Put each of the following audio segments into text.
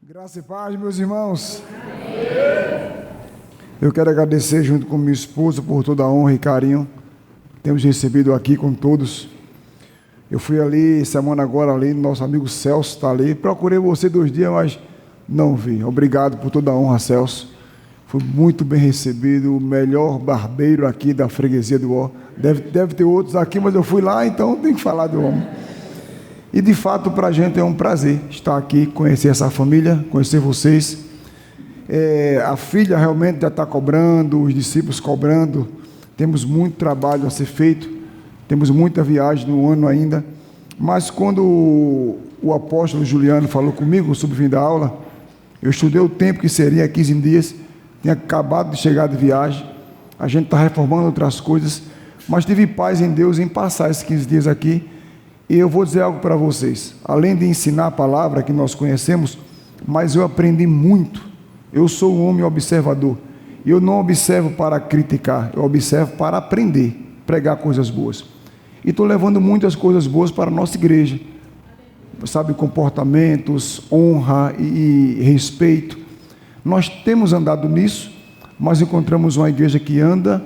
Graça e paz, meus irmãos. Eu quero agradecer junto com minha esposa por toda a honra e carinho que temos recebido aqui com todos. Eu fui ali, semana agora ali, nosso amigo Celso está ali. Procurei você 2 dias, mas não vi. Obrigado por toda a honra, Celso. Fui muito bem recebido, o melhor barbeiro aqui da freguesia do Ó. Deve ter outros aqui, mas eu fui lá, então tem que falar do homem. E de fato para a gente é um prazer estar aqui, conhecer essa família, conhecer vocês. A filha realmente já está cobrando, os discípulos cobrando. Temos muito trabalho a ser feito, temos muita viagem no ano ainda. Mas quando o apóstolo Juliano falou comigo sobre o fim da aula, eu estudei o tempo que seria 15 dias, tinha acabado de chegar de viagem, a gente está reformando outras coisas, mas tive paz em Deus em passar esses 15 dias aqui. E eu vou dizer algo para vocês, além de ensinar a palavra que nós conhecemos, mas eu aprendi muito. Eu sou um homem observador, eu não observo para criticar, eu observo para aprender, pregar coisas boas. E estou levando muitas coisas boas para a nossa igreja, sabe, comportamentos, honra e respeito. Nós temos andado nisso, mas encontramos uma igreja que anda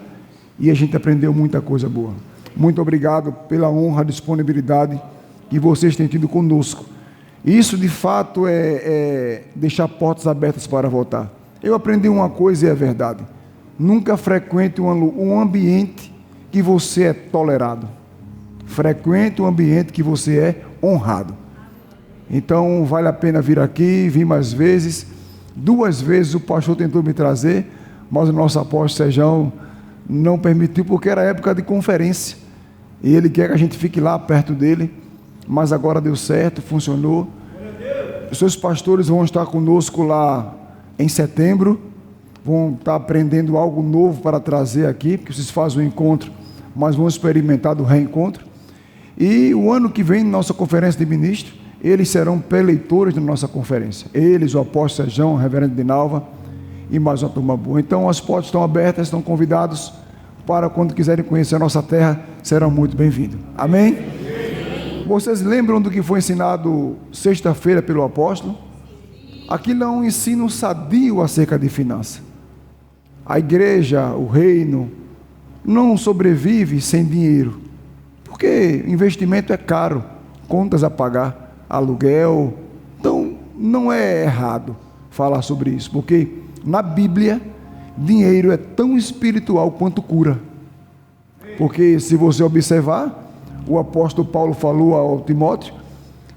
e a gente aprendeu muita coisa boa. Muito obrigado pela honra, disponibilidade que vocês têm tido conosco. Isso de fato é deixar portas abertas para voltar. Eu aprendi uma coisa e é verdade: nunca frequente um ambiente que você é tolerado, frequente um ambiente que você é honrado. Então vale a pena vir aqui, vir mais vezes. 2 vezes o pastor tentou me trazer, mas o nosso apóstolo Sejão não permitiu, porque era época de conferência, e ele quer que a gente fique lá perto dele, mas agora deu certo, funcionou. Os seus pastores vão estar conosco lá em setembro, vão estar aprendendo algo novo para trazer aqui, porque vocês fazem um encontro, mas vão experimentar do reencontro. E o ano que vem, nossa conferência de ministros, eles serão preleitores da nossa conferência, eles, o apóstolo Sejão, o reverendo Dinalva e mais uma turma boa. Então as portas estão abertas, estão convidados para quando quiserem conhecer a nossa terra, serão muito bem-vindos. Amém? Vocês lembram do que foi ensinado sexta-feira pelo apóstolo? Aquilo é um ensino sadio acerca de finanças. A igreja, o reino, não sobrevive sem dinheiro, porque investimento é caro, contas a pagar, aluguel. Então não é errado falar sobre isso, porque na Bíblia dinheiro é tão espiritual quanto cura. Porque se você observar, o apóstolo Paulo falou ao Timóteo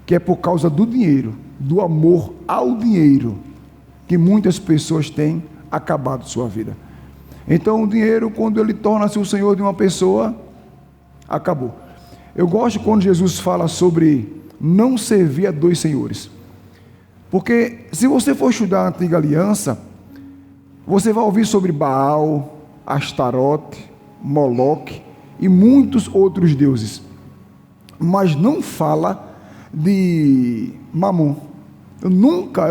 que é por causa do dinheiro, do amor ao dinheiro, que muitas pessoas têm acabado sua vida. Então o dinheiro, quando ele torna-se o senhor de uma pessoa, acabou. Eu gosto quando Jesus fala sobre não servir a 2 senhores, porque se você for estudar a antiga aliança, você vai ouvir sobre Baal, Astarote, Moloque e muitos outros deuses, mas não fala de Mamon. Eu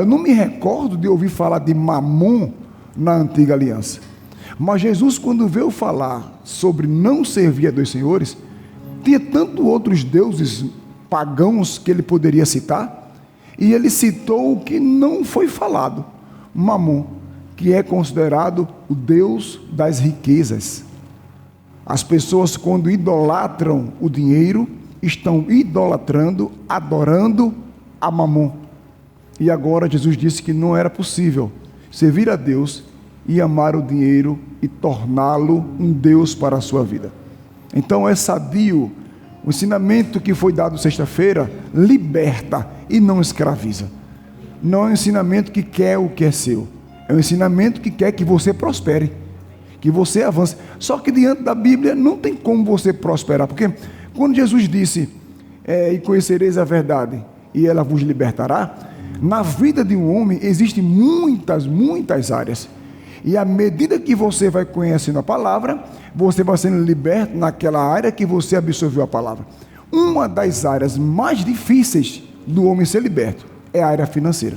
não me recordo de ouvir falar de Mamon na antiga aliança. Mas Jesus, quando veio falar sobre não servir a 2 senhores, tinha tanto outros deuses pagãos que ele poderia citar, e ele citou o que não foi falado, Mamon, que é considerado o Deus das riquezas. As pessoas, quando idolatram o dinheiro, estão idolatrando, adorando a Mamon. E agora Jesus disse que não era possível servir a Deus e amar o dinheiro e torná-lo um Deus para a sua vida. Então é sadio. O ensinamento que foi dado sexta-feira liberta e não escraviza. Não é um ensinamento que quer o que é seu. É um ensinamento que quer que você prospere, que você avance. Só que diante da Bíblia não tem como você prosperar, porque quando Jesus disse, e conhecereis a verdade, e ela vos libertará, na vida de um homem existem muitas áreas. E à medida que você vai conhecendo a palavra, você vai sendo liberto naquela área que você absorveu a palavra. Uma das áreas mais difíceis do homem ser liberto é a área financeira.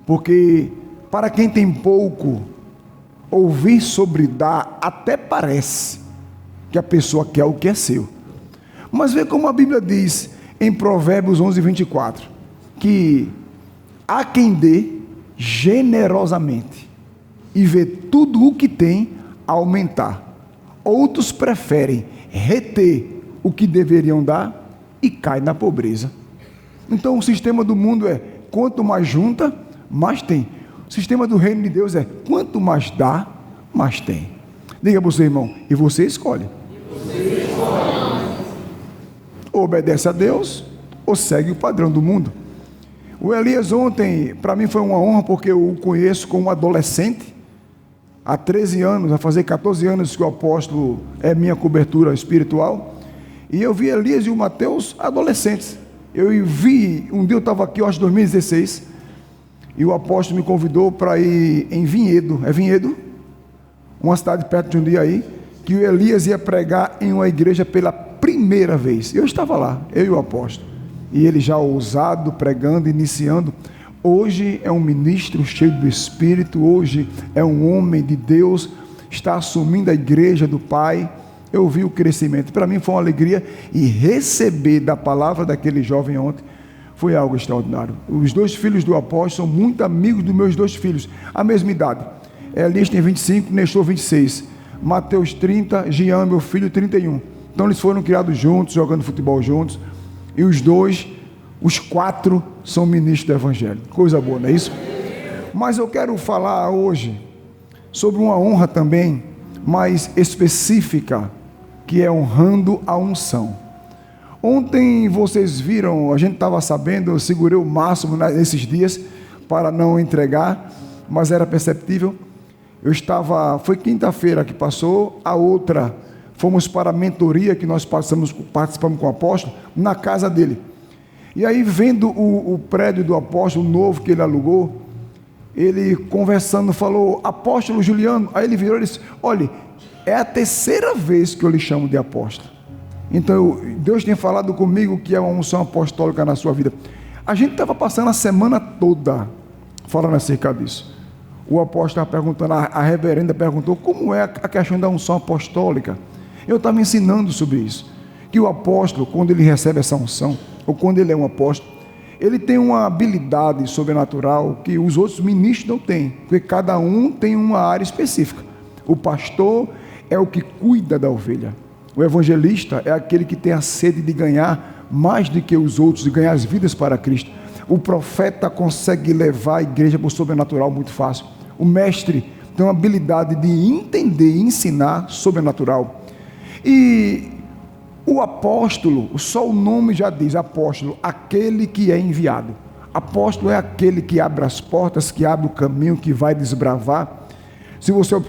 Porque para quem tem pouco, ouvir sobre dar até parece que a pessoa quer o que é seu. Mas vê como a Bíblia diz em Provérbios 11:24, que Há quem dê generosamente e vê tudo o que tem aumentar. Outros preferem reter o que deveriam dar e caem na pobreza. Então o sistema do mundo é: quanto mais junta, mais tem. O sistema do reino de Deus é: quanto mais dá, mais tem. Diga para o seu irmão: e você escolhe. Ou obedece a Deus, ou segue o padrão do mundo. O Elias ontem, para mim foi uma honra, porque eu o conheço como adolescente. Há 13 anos, vai fazer 14 anos que o apóstolo é minha cobertura espiritual. E eu vi Elias e o Mateus adolescentes. Eu vi, um dia eu estava aqui, eu acho 2016, e o apóstolo me convidou para ir em Vinhedo. É Vinhedo? Uma cidade perto de um dia aí, que o Elias ia pregar em uma igreja pela primeira vez. Eu estava lá, eu e o apóstolo. E ele já ousado, pregando, iniciando. Hoje é um ministro cheio do Espírito, hoje é um homem de Deus, está assumindo a igreja do Pai. Eu vi o crescimento, para mim foi uma alegria, e receber da palavra daquele jovem ontem foi algo extraordinário. Os dois filhos do apóstolo são muito amigos dos meus dois filhos, a mesma idade. Elias tem 25, Nestor 26, Mateus 30, Jean, meu filho, 31. Então eles foram criados juntos, jogando futebol juntos, e os dois, os 4 são ministros do Evangelho. Coisa boa, não é isso? Mas eu quero falar hoje sobre uma honra também mais específica, que é honrando a unção. Ontem vocês viram, a gente estava sabendo, eu segurei o máximo nesses dias para não entregar, mas era perceptível. Eu estava, foi quinta-feira que passou, a outra, fomos para a mentoria que nós participamos com o apóstolo, na casa dele. E aí, vendo o prédio do apóstolo novo que ele alugou, ele conversando, falou: apóstolo Juliano. Aí ele virou e disse: olha, é a terceira vez que eu lhe chamo de apóstolo. Então, Deus tem falado comigo que é uma unção apostólica na sua vida. A gente estava passando a semana toda falando acerca disso. O apóstolo estava perguntando, a reverenda perguntou como é a questão da unção apostólica. Eu estava ensinando sobre isso, que o apóstolo, quando ele recebe essa unção, ou quando ele é um apóstolo, ele tem uma habilidade sobrenatural que os outros ministros não têm, porque cada um tem uma área específica. O pastor é o que cuida da ovelha. O evangelista é aquele que tem a sede de ganhar mais do que os outros, de ganhar as vidas para Cristo. O profeta consegue levar a igreja para o sobrenatural muito fácil. O mestre tem uma habilidade de entender e ensinar sobrenatural. E o apóstolo, só o nome já diz, apóstolo, aquele que é enviado. Apóstolo é aquele que abre as portas, que abre o caminho, que vai desbravar. Se você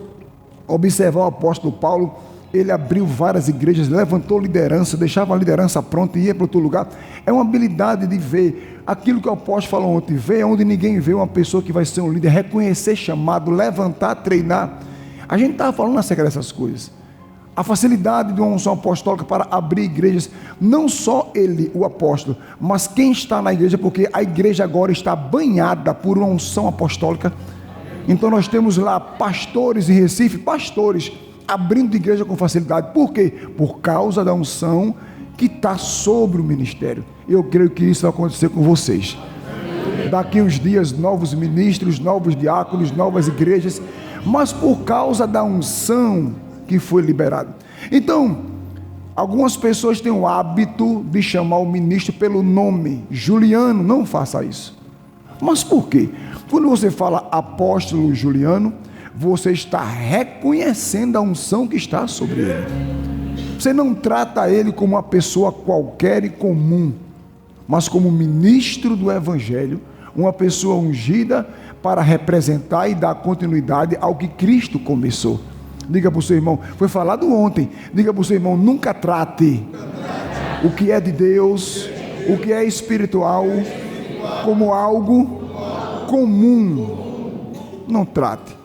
observar o apóstolo Paulo, ele abriu várias igrejas, levantou liderança, deixava a liderança pronta e ia para outro lugar. É uma habilidade de ver aquilo que o apóstolo falou ontem, ver onde ninguém vê, uma pessoa que vai ser um líder, reconhecer chamado, levantar, treinar. A gente estava falando acerca dessas coisas. A facilidade de uma unção apostólica para abrir igrejas, não só ele, o apóstolo, mas quem está na igreja, porque a igreja agora está banhada por uma unção apostólica. Então nós temos lá pastores em Recife, pastores abrindo igreja com facilidade. Por quê? Por causa da unção que está sobre o ministério. Eu creio que isso vai acontecer com vocês. Daqui uns dias, novos ministros, novos diáconos, novas igrejas, mas por causa da unção que foi liberada. Então, algumas pessoas têm o hábito de chamar o ministro pelo nome. Juliano, não faça isso. Mas por quê? Quando você fala apóstolo Juliano, você está reconhecendo a unção que está sobre ele. Você não trata ele como uma pessoa qualquer e comum, mas como ministro do Evangelho, uma pessoa ungida para representar e dar continuidade ao que Cristo começou. Diga para o seu irmão, foi falado ontem, diga para o seu irmão, nunca trate o que é de Deus, o que é espiritual, como algo comum. Não trate.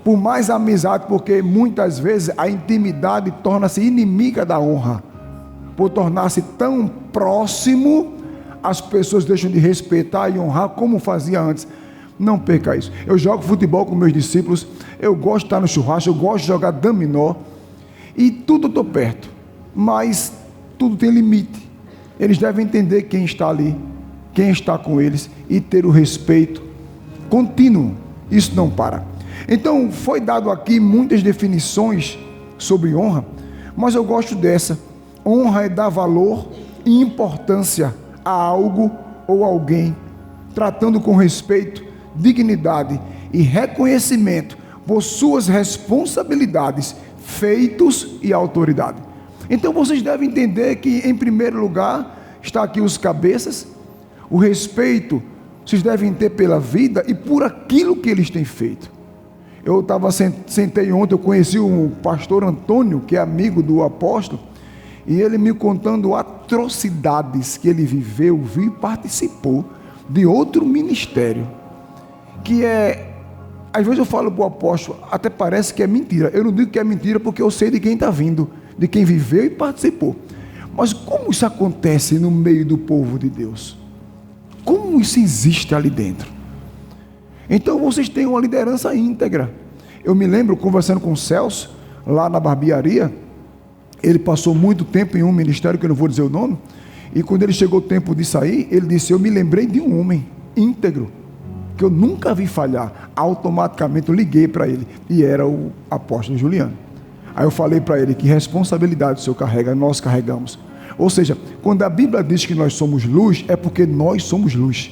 Por mais amizade, porque muitas vezes a intimidade torna-se inimiga da honra. Por tornar-se tão próximo, as pessoas deixam de respeitar e honrar como fazia antes. Não perca isso. Eu jogo futebol com meus discípulos, eu gosto de estar no churrasco, eu gosto de jogar dominó, e tudo estou perto, mas tudo tem limite. Eles devem entender quem está ali, quem está com eles e ter o respeito contínuo. Isso não para. Então, foi dado aqui muitas definições sobre honra, mas eu gosto dessa. Honra é dar valor e importância a algo ou alguém, tratando com respeito, dignidade e reconhecimento por suas responsabilidades, feitos e autoridade. Então vocês devem entender que, em primeiro lugar, está aqui os cabeças. O respeito vocês devem ter pela vida e por aquilo que eles têm feito. Eu sentei ontem, eu conheci o pastor Antônio, que é amigo do apóstolo, e ele me contando atrocidades que ele viveu, viu e participou de outro ministério, que às vezes eu falo para o apóstolo, até parece que é mentira. Eu não digo que é mentira porque eu sei de quem está vindo, de quem viveu e participou. Mas como isso acontece no meio do povo de Deus? Como isso existe ali dentro? Então vocês têm uma liderança íntegra. Eu me lembro conversando com o Celso, lá na barbearia. Ele passou muito tempo em um ministério, que eu não vou dizer o nome, e quando ele chegou o tempo de sair, ele disse: eu me lembrei de um homem íntegro, que eu nunca vi falhar. Automaticamente eu liguei para ele, e era o apóstolo Juliano. Aí eu falei para ele: que responsabilidade o senhor carrega, nós carregamos. Ou seja, quando a Bíblia diz que nós somos luz, é porque nós somos luz.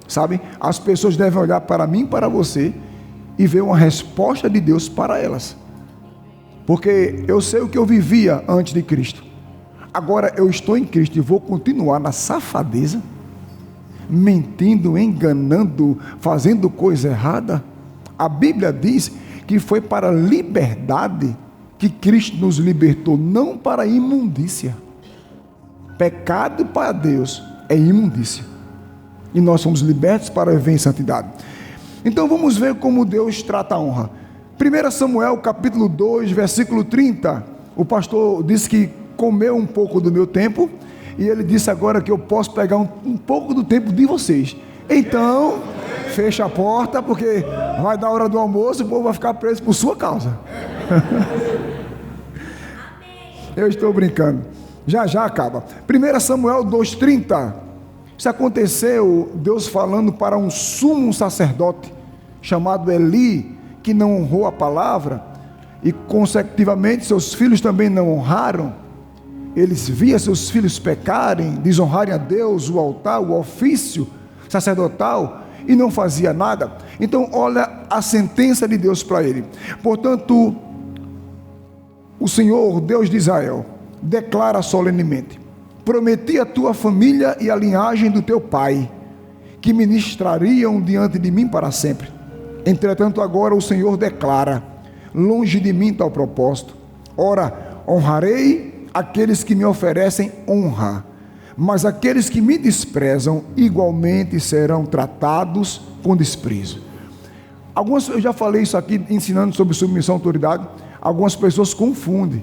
Sabe? As pessoas devem olhar para mim e para você e ver uma resposta de Deus para elas. Porque eu sei o que eu vivia antes de Cristo. Agora eu estou em Cristo e vou continuar na safadeza, mentindo, enganando, fazendo coisa errada. A Bíblia diz que foi para a liberdade que Cristo nos libertou, não para a imundícia. Pecado para Deus é imundícia. E nós somos libertos para viver em santidade. Então vamos ver como Deus trata a honra. 1 Samuel capítulo 2, versículo 30. O pastor disse que comeu um pouco do meu tempo, e ele disse agora que eu posso pegar um pouco do tempo de vocês. Então, fecha a porta, porque vai dar hora do almoço, o povo vai ficar preso por sua causa. Eu estou brincando. Já já acaba. 1 Samuel 2,30. Isso aconteceu, Deus falando para um sumo sacerdote, chamado Eli, que não honrou a palavra, e consecutivamente seus filhos também não honraram. Eles viam seus filhos pecarem, desonrarem a Deus, o altar, o ofício sacerdotal, e não fazia nada. Então olha a sentença de Deus para ele. Portanto, o Senhor, Deus de Israel, declara solenemente: prometi a tua família e a linhagem do teu pai, que ministrariam diante de mim para sempre. Entretanto agora o Senhor declara: longe de mim tal propósito. Ora, honrarei aqueles que me oferecem honra, mas aqueles que me desprezam igualmente serão tratados com desprezo. Eu já falei isso aqui ensinando sobre submissão à autoridade. Algumas pessoas confundem.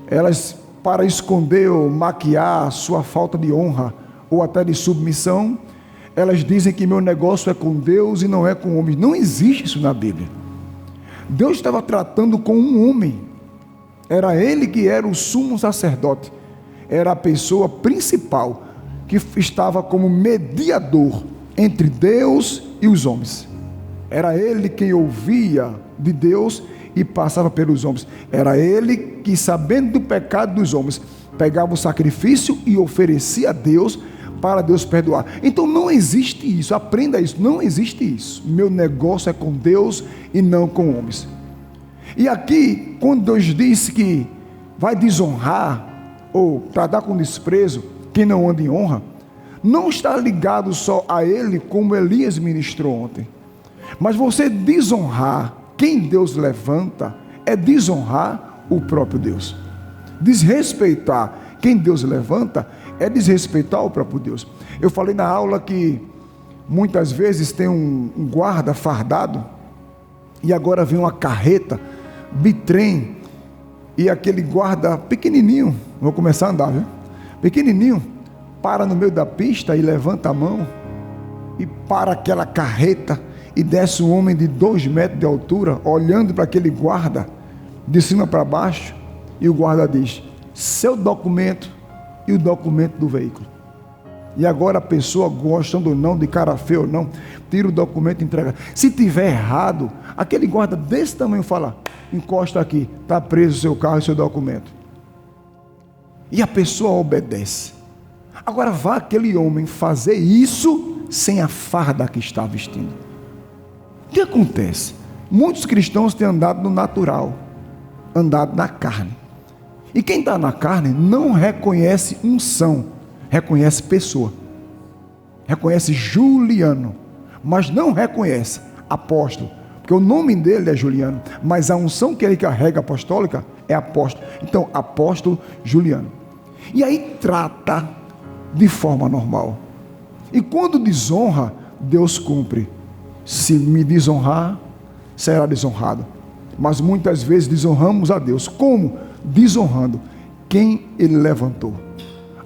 Elas, para esconder ou maquiar sua falta de honra ou até de submissão, elas dizem que meu negócio é com Deus e não é com homens. Não existe isso na Bíblia. Deus estava tratando com um homem. Era ele que era o sumo sacerdote. Era a pessoa principal que estava como mediador entre Deus e os homens. Era ele quem ouvia de Deus e passava pelos homens. Era ele que, sabendo do pecado dos homens, pegava o sacrifício e oferecia a Deus para Deus perdoar. Então não existe isso, aprenda isso, não existe isso. Meu negócio é com Deus e não com homens. E aqui, quando Deus disse que vai desonrar ou tratar com desprezo quem não anda em honra, não está ligado só a ele, como Elias ministrou ontem. Mas você desonrar quem Deus levanta é desonrar o próprio Deus. Desrespeitar quem Deus levanta é desrespeitar o próprio Deus. Eu falei na aula que muitas vezes tem um guarda fardado e agora vem uma carreta, bitrem, e aquele guarda pequenininho, vou começar a andar, viu? Pequenininho, para no meio da pista e levanta a mão e para aquela carreta e desce um homem de 2 metros de altura, olhando para aquele guarda de cima para baixo, e o guarda diz: seu documento e o documento do veículo. E agora a pessoa, gostando ou não, de cara feia ou não, tira o documento e entrega. Se tiver errado, aquele guarda desse tamanho fala: encosta aqui, está preso o seu carro e o seu documento. E a pessoa obedece. Agora vá aquele homem fazer isso sem a farda que está vestindo. O que acontece? Muitos cristãos têm andado no natural, andado na carne. E quem está na carne não reconhece unção, reconhece pessoa, reconhece Juliano, mas não reconhece apóstolo, porque o nome dele é Juliano, mas a unção que ele carrega apostólica é apóstolo. Então, apóstolo Juliano. E aí trata de forma normal. E quando desonra, Deus cumpre. Se me desonrar, será desonrado. Mas muitas vezes desonramos a Deus. Como? Desonrando quem Ele levantou.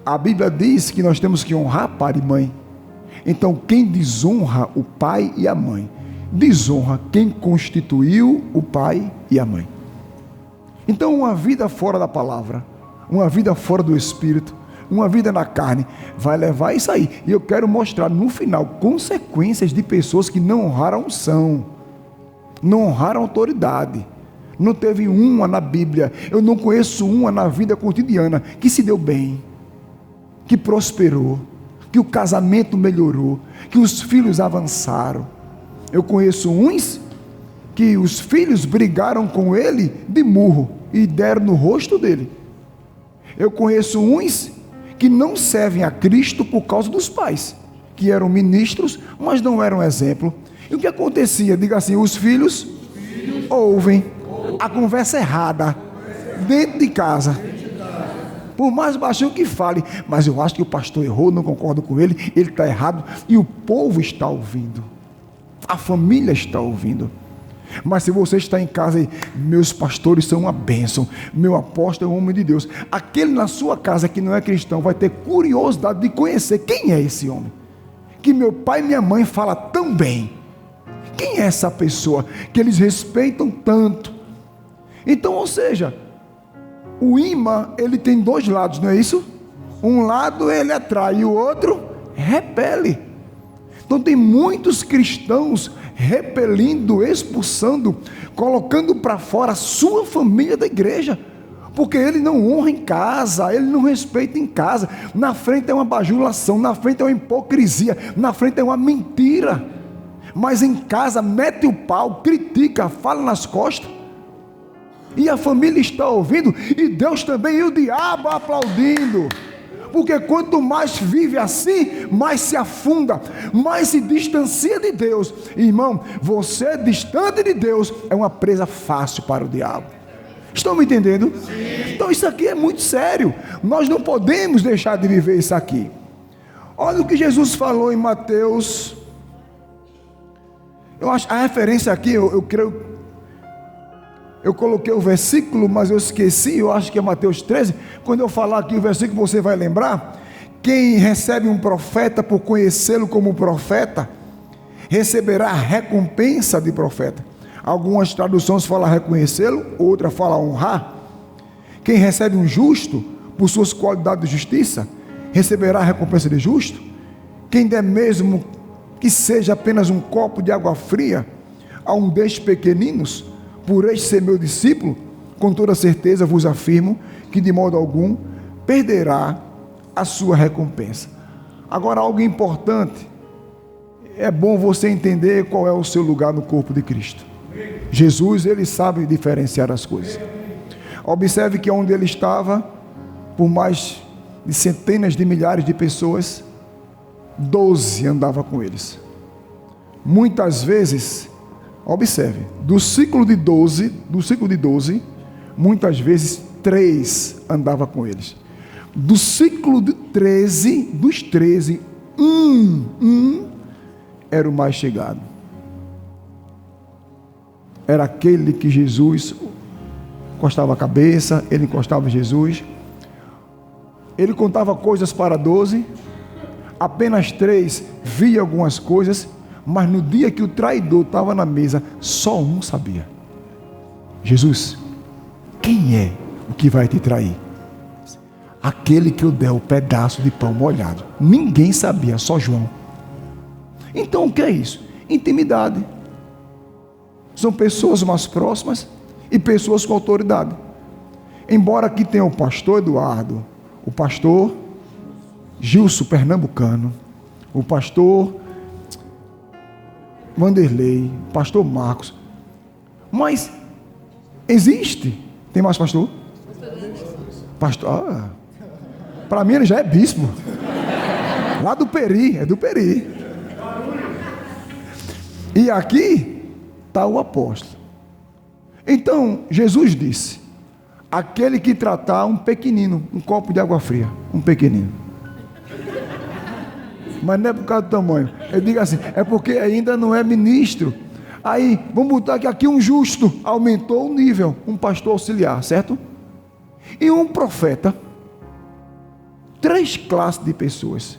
A Bíblia diz que nós temos que honrar pai e mãe. Então quem desonra o pai e a mãe, desonra quem constituiu o pai e a mãe. Então uma vida fora da palavra, uma vida fora do Espírito, uma vida na carne, vai levar a isso aí. E eu quero mostrar no final consequências de pessoas que não honraram a unção, não honraram a autoridade. Não teve uma na Bíblia, eu não conheço uma na vida cotidiana que se deu bem, que prosperou, que o casamento melhorou, que os filhos avançaram. Eu conheço uns que os filhos brigaram com ele de murro e deram no rosto dele. Eu conheço uns que não servem a Cristo por causa dos pais, que eram ministros, mas não eram exemplo. E o que acontecia? Diga assim: os filhos ouvem a conversa errada dentro de casa, por mais baixinho que fale, mas eu acho que o pastor errou, não concordo com ele, ele está errado, e o povo está ouvindo, a família está ouvindo. Mas se você está em casa e meus pastores são uma bênção, meu apóstolo é um homem de Deus, aquele na sua casa que não é cristão vai ter curiosidade de conhecer quem é esse homem, que meu pai e minha mãe falam tão bem. Quem é essa pessoa que eles respeitam tanto? Então, ou seja, o imã, ele tem dois lados, não é isso? Um lado ele atrai e o outro repele. Então tem muitos cristãos repelindo, expulsando, colocando para fora a sua família da igreja, porque ele não honra em casa, ele não respeita em casa. Na frente é uma bajulação, na frente é uma hipocrisia, na frente é uma mentira, mas em casa mete o pau, critica, fala nas costas. E a família está ouvindo, e Deus também, e o diabo aplaudindo. Porque quanto mais vive assim, mais se afunda, mais se distancia de Deus. Irmão, você distante de Deus é uma presa fácil para o diabo. Estão me entendendo? Sim. Então isso aqui é muito sério. Nós não podemos deixar de viver isso aqui. Olha o que Jesus falou em Mateus. Eu acho a referência aqui, eu creio. Eu coloquei o versículo, mas eu esqueci, eu acho que é Mateus 13. Quando eu falar aqui o versículo, você vai lembrar. Quem recebe um profeta por conhecê-lo como profeta, receberá a recompensa de profeta. Algumas traduções falam reconhecê-lo, outras falam honrar. Quem recebe um justo, por suas qualidades de justiça, receberá a recompensa de justo. Quem der mesmo que seja apenas um copo de água fria a um destes pequeninos, por este ser meu discípulo, com toda certeza vos afirmo que de modo algum perderá a sua recompensa. Agora, algo importante, é bom você entender qual é o seu lugar no corpo de Cristo. Jesus, ele sabe diferenciar as coisas. Observe que onde ele estava, por mais de centenas de milhares de pessoas, 12 andava com eles. Muitas vezes, observe, do ciclo de 12, muitas vezes 3 andava com eles. Do ciclo de 13, dos 13, um era o mais chegado. Era aquele que Jesus encostava a cabeça, ele encostava Jesus. Ele contava coisas para 12, apenas 3 via algumas coisas, mas no dia que o traidor estava na mesa, só um sabia. Jesus, quem é o que vai te trair? aquele que eu der o pedaço de pão molhado. Ninguém sabia, só João. Então o que é isso? Intimidade. São pessoas mais próximas e pessoas com autoridade. Embora aqui tenha o pastor Eduardo, o pastor Gilson Pernambucano, o pastor Vanderlei, o pastor Marcos, mas existe. Tem mais pastor? Pastor, para mim ele já é bispo. Lá do Peri, é do Peri. E aqui está o apóstolo. Então, Jesus disse: aquele que tratar um pequenino, um copo de água fria, um pequenino. Mas não é por causa do tamanho. Eu digo assim, é porque ainda não é ministro. Aí, vamos botar que aqui um justo aumentou o nível, um pastor auxiliar, certo? E um profeta. 3 classes de pessoas.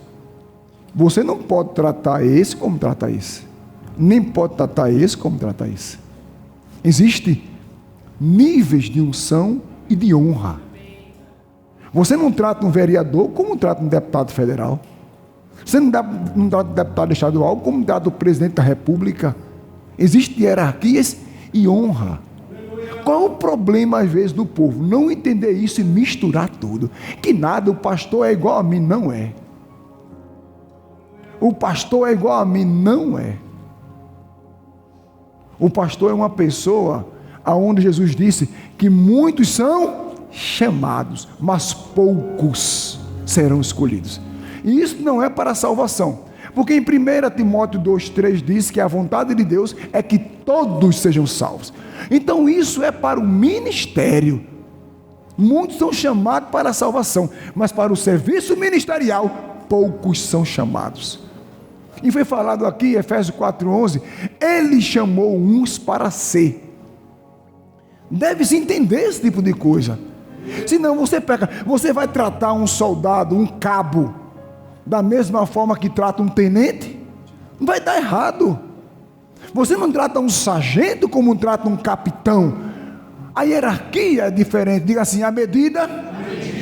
Você não pode tratar esse como trata esse. Nem pode tratar esse como trata esse. Existem níveis de unção e de honra. Você não trata um vereador como trata um deputado federal. Você não trata um deputado estadual como trata o presidente da república. Existem hierarquias e honra. Qual o problema às vezes do povo? Não entender isso e misturar tudo. Que nada, o pastor é igual a mim, não é. O pastor é igual a mim, não é. O pastor é uma pessoa aonde Jesus disse que muitos são chamados, mas poucos serão escolhidos. E isso não é para a salvação, porque em 1 Timóteo 2,3 diz que a vontade de Deus é que todos sejam salvos. Então isso é para o ministério. Muitos são chamados para a salvação, mas para o serviço ministerial poucos são chamados. E foi falado aqui, Efésios 4,11, ele chamou uns para ser. Deve-se entender esse tipo de coisa. Senão você peca. Você vai tratar um soldado, um cabo, da mesma forma que trata um tenente? Vai dar errado. Você não trata um sargento como trata um capitão. A hierarquia é diferente. Diga assim, à medida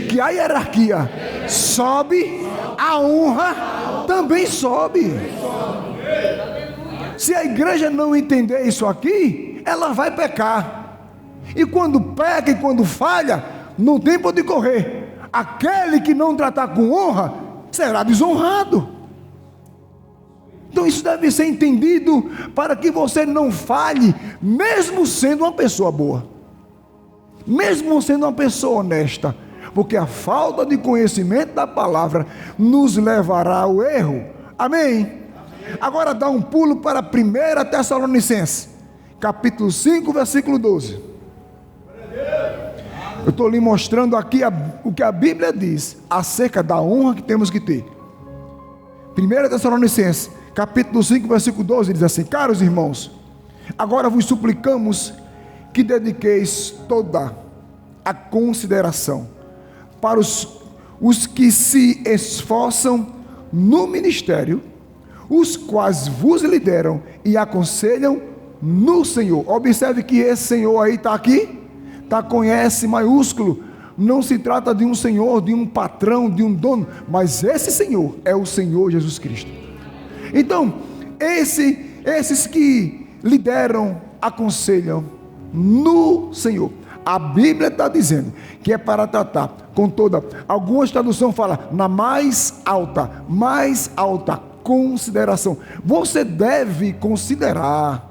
que a hierarquia sobe, a honra também sobe. Se a igreja não entender isso aqui, ela vai pecar. E quando peca e quando falha, não tem para onde correr. Aquele que não tratar com honra será desonrado. Então isso deve ser entendido para que você não falhe, mesmo sendo uma pessoa boa, mesmo sendo uma pessoa honesta, porque a falta de conhecimento da palavra nos levará ao erro. Amém? Agora dá um pulo para 1 Tessalonicenses, capítulo 5, versículo 12. Eu estou lhe mostrando aqui o que a Bíblia diz acerca da honra que temos que ter. 1 Tessalonicenses, capítulo 5, versículo 12, diz assim: caros irmãos, agora vos suplicamos que dediqueis toda a consideração para os que se esforçam no ministério, os quais vos lideram e aconselham no Senhor. Observe que esse Senhor aí está aqui, está com S maiúsculo. Não se trata de um senhor, de um patrão, de um dono, mas esse Senhor é o Senhor Jesus Cristo. Então, esses que lideram, aconselham no Senhor. A Bíblia está dizendo que é para tratar com toda, algumas traduções falam na mais alta consideração. Você deve considerar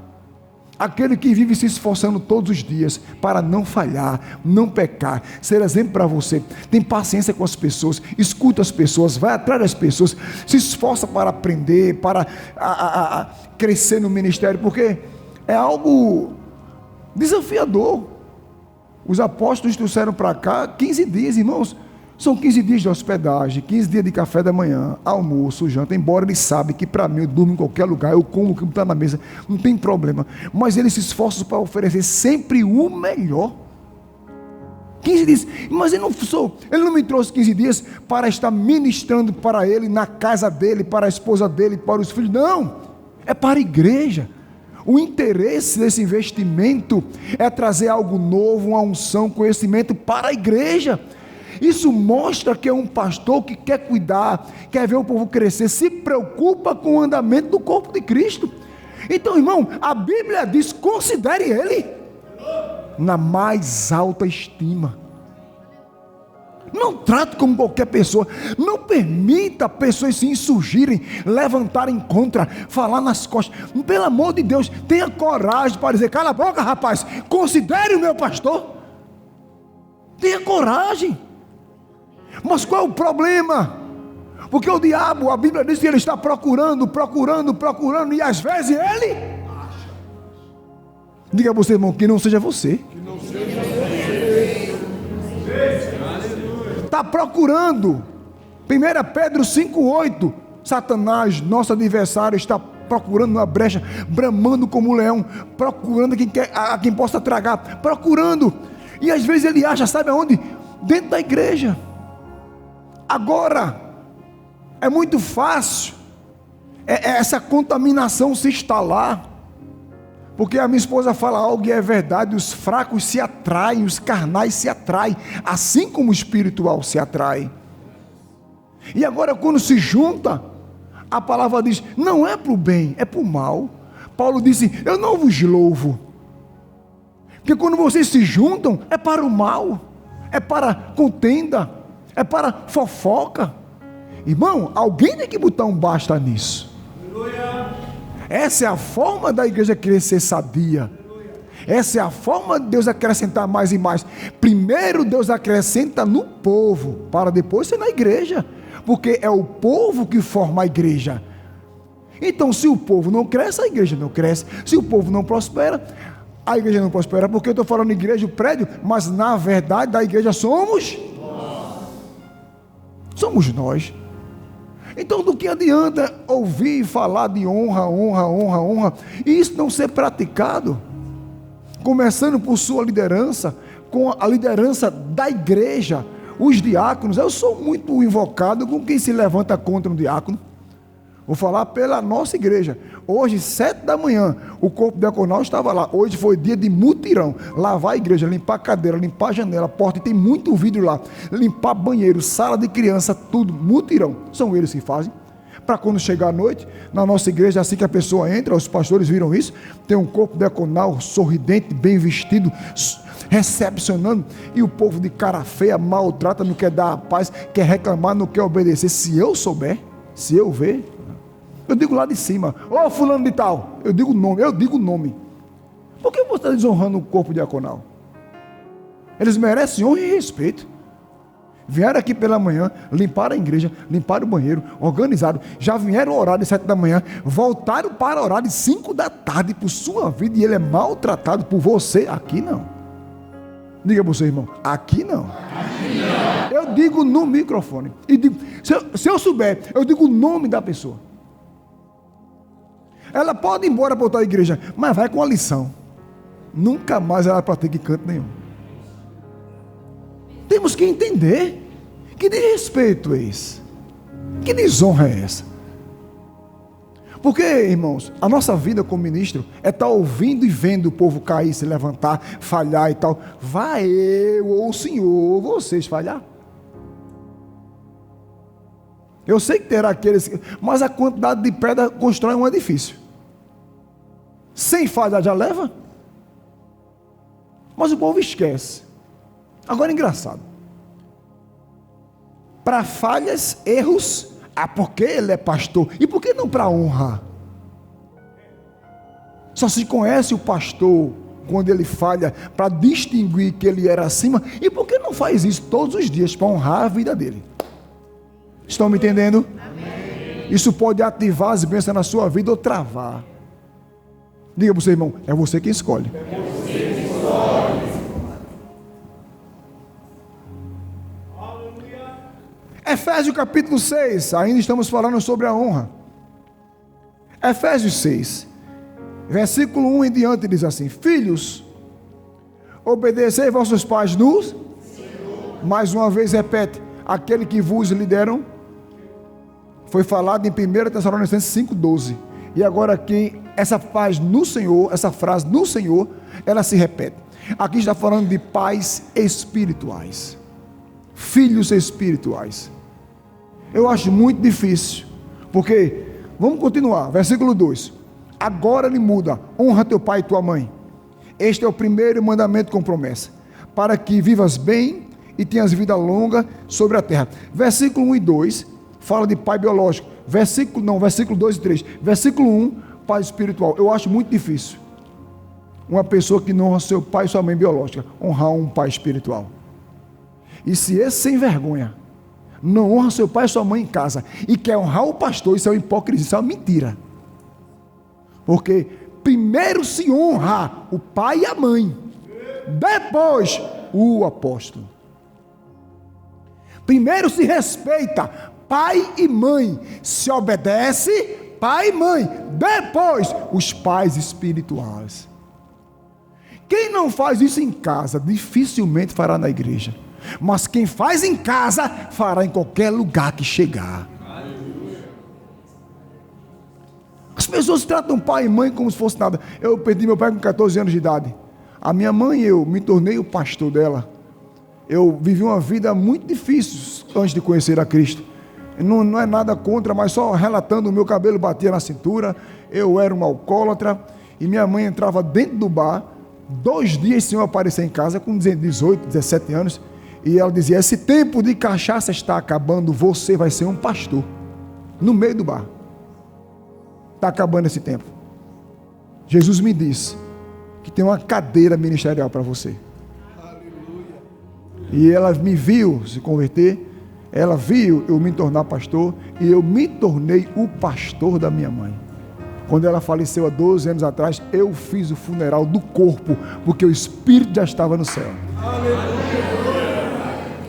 aquele que vive se esforçando todos os dias para não falhar, não pecar, ser exemplo para você. Tem paciência com as pessoas, escuta as pessoas, vai atrás das pessoas, se esforça para aprender, para crescer no ministério, porque é algo desafiador. Os apóstolos trouxeram para cá 15 dias, irmãos. São 15 dias de hospedagem, 15 dias de café da manhã, almoço, janta. Embora eles sabem que para mim eu durmo em qualquer lugar, eu como o que está na mesa, não tem problema. Mas eles se esforçam para oferecer sempre o melhor. 15 dias, mas ele não me trouxe 15 dias para estar ministrando para ele, na casa dele, para a esposa dele, para os filhos. Não, é para a igreja. O interesse desse investimento é trazer algo novo, uma unção, conhecimento para a igreja. Isso mostra que é um pastor que quer cuidar, quer ver o povo crescer, se preocupa com o andamento do corpo de Cristo. Então, irmão, a Bíblia diz: considere ele na mais alta estima. Não trate como qualquer pessoa. Não permita pessoas se insurgirem, levantarem contra, falar nas costas. Pelo amor de Deus, tenha coragem para dizer: cala a boca, rapaz, considere o meu pastor. Tenha coragem. Mas qual é o problema? Porque o diabo, a Bíblia diz que ele está procurando, e às vezes ele diga a você, irmão, que não seja você. Está procurando. 1 Pedro 5,8. Satanás, nosso adversário, está procurando uma brecha, bramando como um leão, procurando a quem possa tragar, procurando. E às vezes ele acha, sabe aonde? Dentro da igreja. Agora é muito fácil essa contaminação se instalar, porque a minha esposa fala algo e é verdade: os fracos se atraem, os carnais se atraem, assim como o espiritual se atrai. E agora, quando se junta, a palavra diz: não é para o bem, é para o mal. Paulo disse: eu não vos louvo, porque quando vocês se juntam, é para o mal, é para contenda, é para fofoca. Irmão, alguém tem que botar um basta nisso. Essa é a forma da igreja crescer sadia. Essa é a forma de Deus acrescentar mais e mais. Primeiro Deus acrescenta no povo, para depois ser na igreja, porque é o povo que forma a igreja. Então, se o povo não cresce, a igreja não cresce. Se o povo não prospera, a igreja não prospera. Porque eu estou falando igreja, o prédio, mas na verdade da igreja somos nós. Então, do que adianta ouvir falar de honra, e isso não ser praticado? Começando por sua liderança, com a liderança da igreja, os diáconos. Eu sou muito invocado com quem se levanta contra um diácono. Vou falar pela nossa igreja. Hoje, 7 da manhã, o corpo diaconal estava lá. Hoje foi dia de mutirão. Lavar a igreja, limpar a cadeira, limpar a janela, a porta, e tem muito vidro lá. Limpar banheiro, sala de criança, tudo, mutirão. São eles que fazem. Para quando chegar a noite, na nossa igreja, assim que a pessoa entra, os pastores viram isso, tem um corpo diaconal sorridente, bem vestido, recepcionando, e o povo de cara feia maltrata, não quer dar a paz, quer reclamar, não quer obedecer. Se eu souber, se eu ver, eu digo lá de cima: ô fulano de tal, eu digo o nome. Por que você está desonrando o corpo diaconal? Eles merecem honra e respeito. Vieram aqui pela manhã, limparam a igreja, limparam o banheiro, organizaram, já vieram orar de 7 da manhã, voltaram para orar de 5 da tarde por sua vida, e ele é maltratado por você. Aqui não. Diga para você, irmão, aqui não. Eu digo no microfone, e digo, se eu souber, eu digo o nome da pessoa. Ela pode ir embora para outra igreja, mas vai com a lição: nunca mais ela pratica em canto nenhum. Temos que entender. Que desrespeito é esse? Que desonra é essa? Porque, irmãos, a nossa vida como ministro é estar ouvindo e vendo o povo cair, se levantar, falhar e tal. Vai eu ou o Senhor, vocês falhar. Eu sei que terá aqueles, mas a quantidade de pedra constrói um edifício. Sem falhar já leva. Mas o povo esquece. Agora é engraçado. Para falhas, erros, porque ele é pastor. E por que não para honra? Só se conhece o pastor quando ele falha, para distinguir que ele era acima. E por que não faz isso todos os dias para honrar a vida dele? Estão me entendendo? Amém. Isso pode ativar as bênçãos na sua vida ou travar. Diga para o seu irmão: é você quem escolhe. É você quem escolhe. Efésios capítulo 6, ainda estamos falando sobre a honra. Efésios 6, versículo 1 em diante, diz assim: filhos, obedecei vossos pais no Senhor. Mais uma vez repete: aquele que vos lideram. Foi falado em 1 Tessalonicenses 5,12. E agora aqui, essa frase no Senhor, ela se repete. Aqui está falando de pais espirituais. filhos espirituais. Eu acho muito difícil, porque, vamos continuar, versículo 2, agora ele muda, honra teu pai e tua mãe, este é o primeiro mandamento com promessa, para que vivas bem e tenhas vida longa sobre a terra. Versículo 1 e 2, fala de pai biológico, versículo 2 e 3, versículo 1, pai espiritual. Eu acho muito difícil uma pessoa que não honra seu pai e sua mãe biológica, honrar um pai espiritual. E se esse sem vergonha não honra seu pai e sua mãe em casa e quer honrar o pastor, isso é uma hipocrisia, isso é uma mentira. Porque primeiro se honra o pai e a mãe, depois o apóstolo. Primeiro se respeita pai e mãe, se obedece pai e mãe, depois os pais espirituais. Quem não faz isso em casa, dificilmente fará na igreja. Mas quem faz em casa, fará em qualquer lugar que chegar. As pessoas tratam pai e mãe como se fosse nada. Eu perdi meu pai com 14 anos de idade. A minha mãe e eu me tornei o pastor dela. Eu vivi uma vida muito difícil antes de conhecer a Cristo. Não é nada contra, mas só relatando, o meu cabelo batia na cintura, eu era um alcoólatra, e minha mãe entrava dentro do bar, 2 dias sem eu aparecer em casa, com 18, 17 anos, e ela dizia, esse tempo de cachaça está acabando, você vai ser um pastor, no meio do bar. Está acabando esse tempo. Jesus me disse que tem uma cadeira ministerial para você. E ela me viu se converter, ela viu eu me tornar pastor, e eu me tornei o pastor da minha mãe. Quando ela faleceu há 12 anos atrás, eu fiz o funeral do corpo, porque o espírito já estava no céu.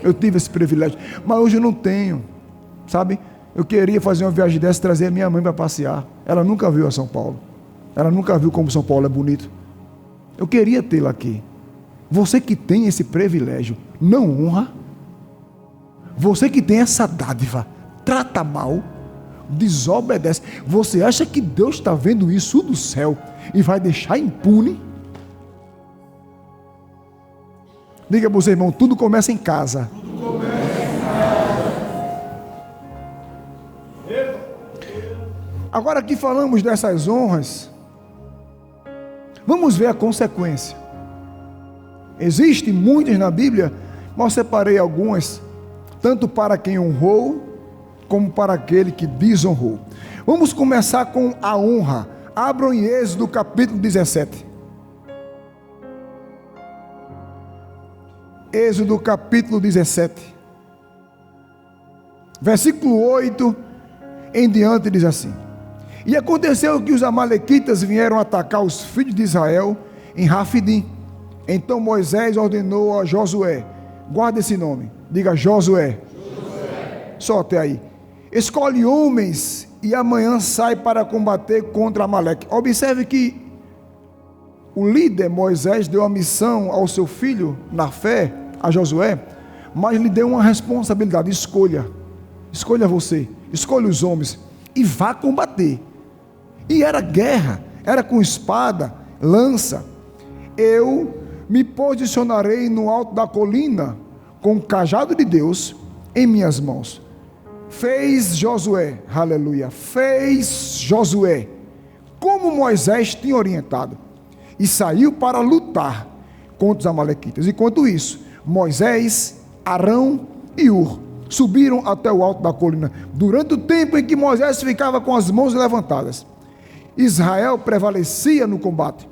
Eu tive esse privilégio, mas hoje eu não tenho, sabe? Eu queria fazer uma viagem dessa e trazer a minha mãe para passear. Ela nunca viu a São Paulo, ela nunca viu como São Paulo é bonito. Eu queria tê-la aqui. Você que tem esse privilégio, não honra. Você que tem essa dádiva, trata mal, desobedece. Você acha que Deus está vendo isso do céu e vai deixar impune? Diga para você, irmão, tudo começa em casa. Agora que falamos dessas honras, vamos ver a consequência. Existem muitas na Bíblia, mas eu separei algumas, tanto para quem honrou, como para aquele que desonrou. Vamos começar com a honra. Abram em Êxodo capítulo 17. Êxodo capítulo 17. Versículo 8 em diante diz assim: E aconteceu que os amalequitas vieram atacar os filhos de Israel em Rafidim. Então Moisés ordenou a Josué, guarda esse nome, diga Josué. Só até aí. Escolhe homens e amanhã sai para combater contra Amaleque. Observe que o líder Moisés deu a missão ao seu filho na fé, a Josué, mas lhe deu uma responsabilidade. Escolha você, escolha os homens e vá combater. E era guerra, era com espada, lança. Eu me posicionarei no alto da colina com o cajado de Deus em minhas mãos. Fez Josué, aleluia, fez Josué como Moisés tinha orientado e saiu para lutar contra os amalequitas. Enquanto isso, Moisés, Arão e Hur subiram até o alto da colina durante o tempo em que Moisés ficava com as mãos levantadas. Israel prevalecia no combate.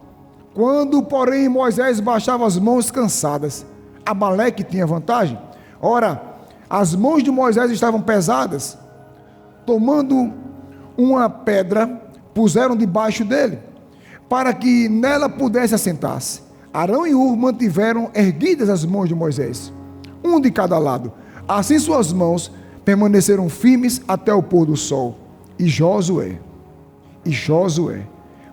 Quando, porém, Moisés baixava as mãos cansadas, Amaleque tinha vantagem. Ora, as mãos de Moisés estavam pesadas. Tomando uma pedra, puseram debaixo dele, para que nela pudesse assentar-se. Arão e Hur mantiveram erguidas as mãos de Moisés, um de cada lado. Assim suas mãos permaneceram firmes até o pôr do sol. E Josué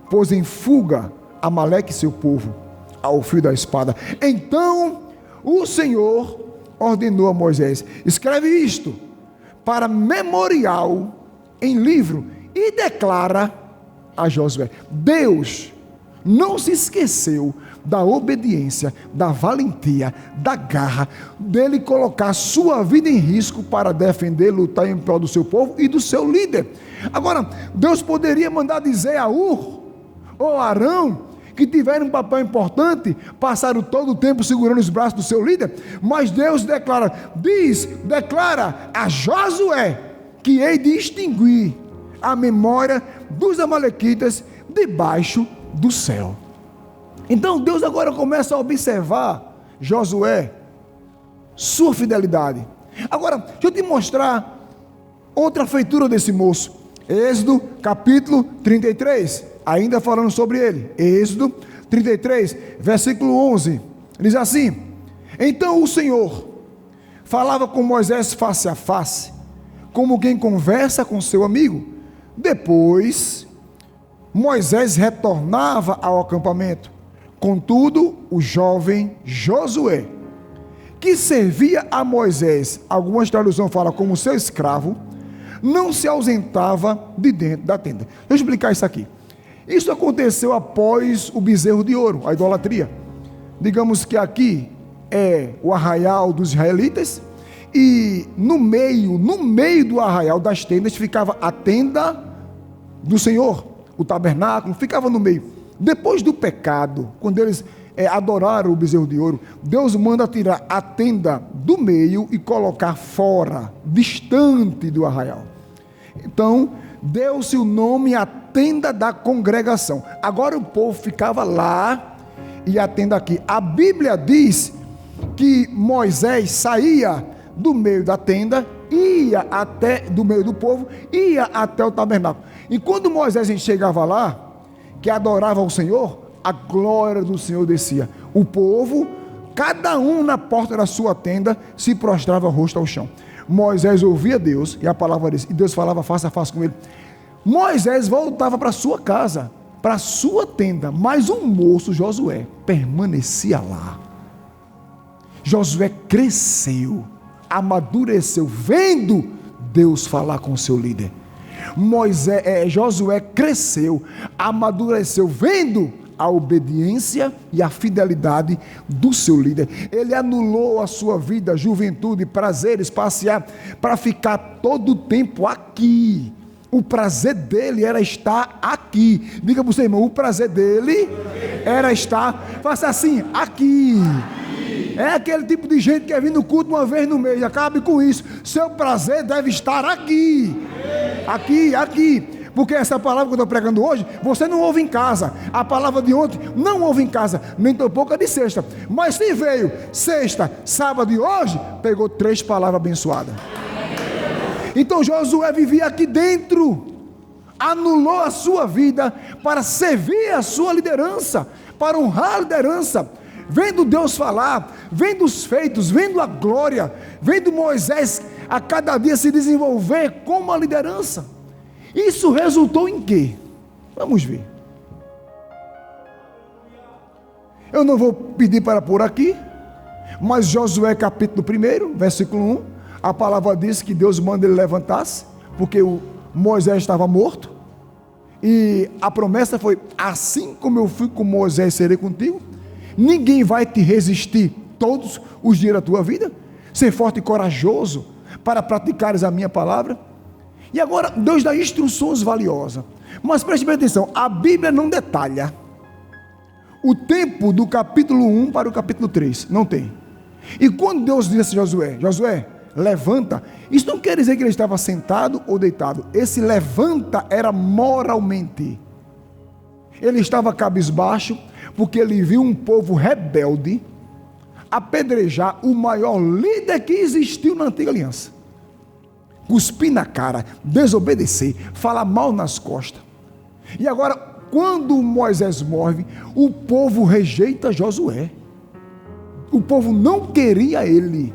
pôs em fuga Amaleque e seu povo ao fio da espada. Então o Senhor ordenou a Moisés: escreve isto para memorial em livro e declara a Josué. Deus não se esqueceu da obediência, da valentia, da garra, dele colocar sua vida em risco para defender, lutar em prol do seu povo e do seu líder. Agora, Deus poderia mandar dizer a Ur ou Arão, que tiveram um papel importante, passaram todo o tempo segurando os braços do seu líder, mas Deus declara a Josué que hei de extinguir a memória dos amalequitas debaixo do céu. Então Deus agora começa a observar Josué, sua fidelidade. Agora, deixa eu te mostrar outra feitura desse moço. Êxodo capítulo 33, ainda falando sobre ele. Êxodo 33, versículo 11, diz assim: então o Senhor falava com Moisés face a face, como quem conversa com seu amigo. Depois Moisés retornava ao acampamento. Contudo, o jovem Josué, que servia a Moisés, algumas traduções falam como seu escravo, não se ausentava de dentro da tenda. Deixa eu explicar isso aqui. Isso aconteceu após o bezerro de ouro, a idolatria. Digamos que aqui é o arraial dos israelitas, e no meio do arraial das tendas ficava a tenda do Senhor, o tabernáculo ficava no meio. Depois do pecado, quando eles adoraram o bezerro de ouro, Deus manda tirar a tenda do meio e colocar fora, distante do arraial. Então, deu-se o nome a tenda da congregação. Agora o povo ficava lá e a tenda aqui. A Bíblia diz que Moisés saía do meio da tenda, ia até do meio do povo, ia até o tabernáculo. E quando Moisés chegava lá, que adorava o Senhor, a glória do Senhor descia. O povo, cada um na porta da sua tenda, se prostrava o rosto ao chão. Moisés ouvia Deus, e a palavra diz, e Deus falava face a face com ele. Moisés voltava para sua casa, para sua tenda, mas o moço Josué permanecia lá. Josué cresceu, amadureceu, vendo Deus falar com o seu líder. Josué cresceu, amadureceu, vendo a obediência e a fidelidade do seu líder. Ele anulou a sua vida, juventude, prazeres, passear, para ficar todo o tempo aqui. O prazer dele era estar aqui. Diga para o seu irmão, o prazer dele era estar, faça assim, aqui. É aquele tipo de gente que quer vir no culto uma vez no mês. Acabe com isso. Seu prazer deve estar aqui. Aqui. Porque essa palavra que eu estou pregando hoje, você não ouve em casa. A palavra de ontem não ouve em casa, nem tampouco a de sexta. Mas se veio sexta, sábado e hoje, pegou 3 palavras abençoadas. Então Josué vivia aqui dentro, anulou a sua vida para servir a sua liderança, para honrar a liderança, vendo Deus falar, vendo os feitos, vendo a glória, vendo Moisés a cada dia se desenvolver como a liderança. Isso resultou em quê? Vamos ver. Eu não vou pedir para pôr aqui, mas Josué capítulo 1, versículo 1, a palavra diz que Deus manda ele levantar-se, porque Moisés estava morto, e a promessa foi, assim como eu fui com Moisés, serei contigo. Ninguém vai te resistir todos os dias da tua vida. Ser forte e corajoso para praticares a minha palavra. E agora Deus dá instruções valiosas. Mas preste bem atenção, a Bíblia não detalha o tempo do capítulo 1 para o capítulo 3. Não tem. E quando Deus disse a Josué, levanta, isso não quer dizer que ele estava sentado ou deitado. Esse levanta era moralmente. Ele estava cabisbaixo, porque ele viu um povo rebelde apedrejar o maior líder que existiu na antiga aliança. Cuspir na cara, desobedecer, falar mal nas costas. E agora, quando Moisés morre, o povo rejeita Josué. O povo não queria ele.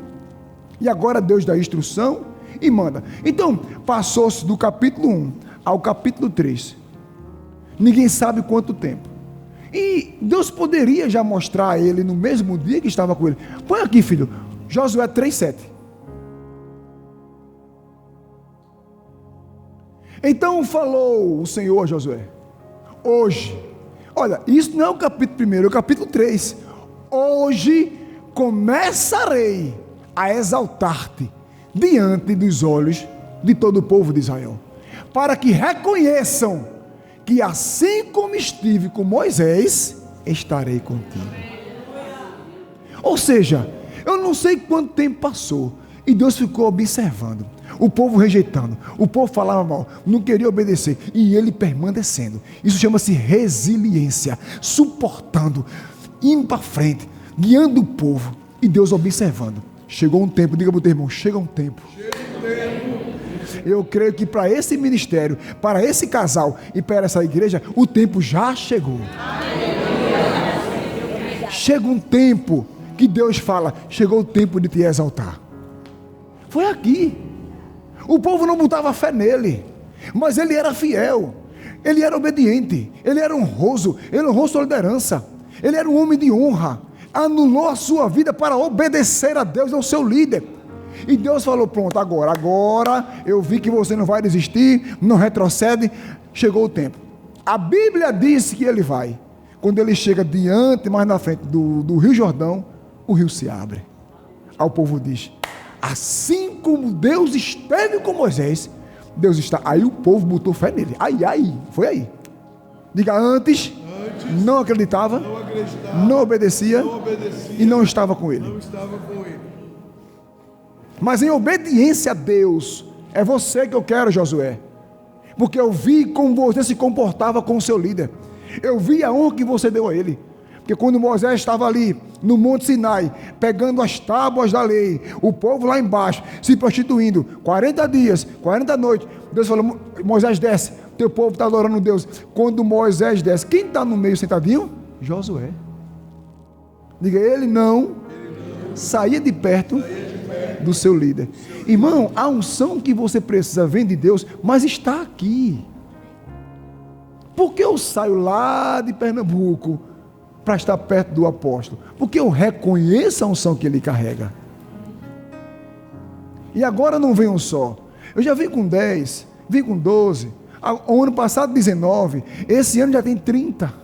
E agora Deus dá instrução e manda. Então, passou-se do capítulo 1 ao capítulo 3. Ninguém sabe quanto tempo. E Deus poderia já mostrar a ele no mesmo dia que estava com ele. Põe aqui, filho, Josué 3:7. Então falou o Senhor a Josué: hoje Olha, isso não é o capítulo 1, é o capítulo 3. Hoje começarei a exaltar-te diante dos olhos de todo o povo de Israel, para que reconheçam que assim como estive com Moisés, estarei contigo. Ou seja, eu não sei quanto tempo passou, e Deus ficou observando, o povo rejeitando, o povo falava mal, não queria obedecer, e ele permanecendo. Isso chama-se resiliência, suportando, indo para frente, guiando o povo, e Deus observando. Chegou um tempo, diga para o teu irmão, chega um tempo. Eu creio que para esse ministério, para esse casal e para essa igreja, o tempo já chegou. Chega um tempo que Deus fala, chegou o tempo de te exaltar. Foi aqui. O povo não botava fé nele, mas ele era fiel, ele era obediente, ele era honroso, ele honrou sua liderança, ele era um homem de honra, anulou a sua vida para obedecer a Deus, ao seu líder. E Deus falou, pronto, agora eu vi que você não vai desistir, não retrocede, chegou o tempo. A Bíblia diz que ele vai. Quando ele chega diante, mais na frente do Rio Jordão, o rio se abre. Aí o povo diz, assim como Deus esteve com Moisés, Deus está. Aí o povo botou fé nele. Aí, foi aí. Diga, antes não acreditava, não obedecia e não estava com ele. Mas em obediência a Deus, é você que eu quero, Josué, porque eu vi como você se comportava com o seu líder, eu vi a honra que você deu a ele. Porque quando Moisés estava ali no Monte Sinai, pegando as tábuas da lei, o povo lá embaixo se prostituindo, 40 dias, 40 noites, Deus falou, Moisés desce, teu povo está adorando Deus. Quando Moisés desce, quem está no meio sentadinho? Josué. Diga, ele não saía de perto do seu líder. Irmão, a unção que você precisa vem de Deus, mas está aqui. Por que eu saio lá de Pernambuco para estar perto do apóstolo? Porque eu reconheço a unção que ele carrega. E agora não vem um só. Eu já vim com 10, vim com 12, o ano passado 19, esse ano já tem 30.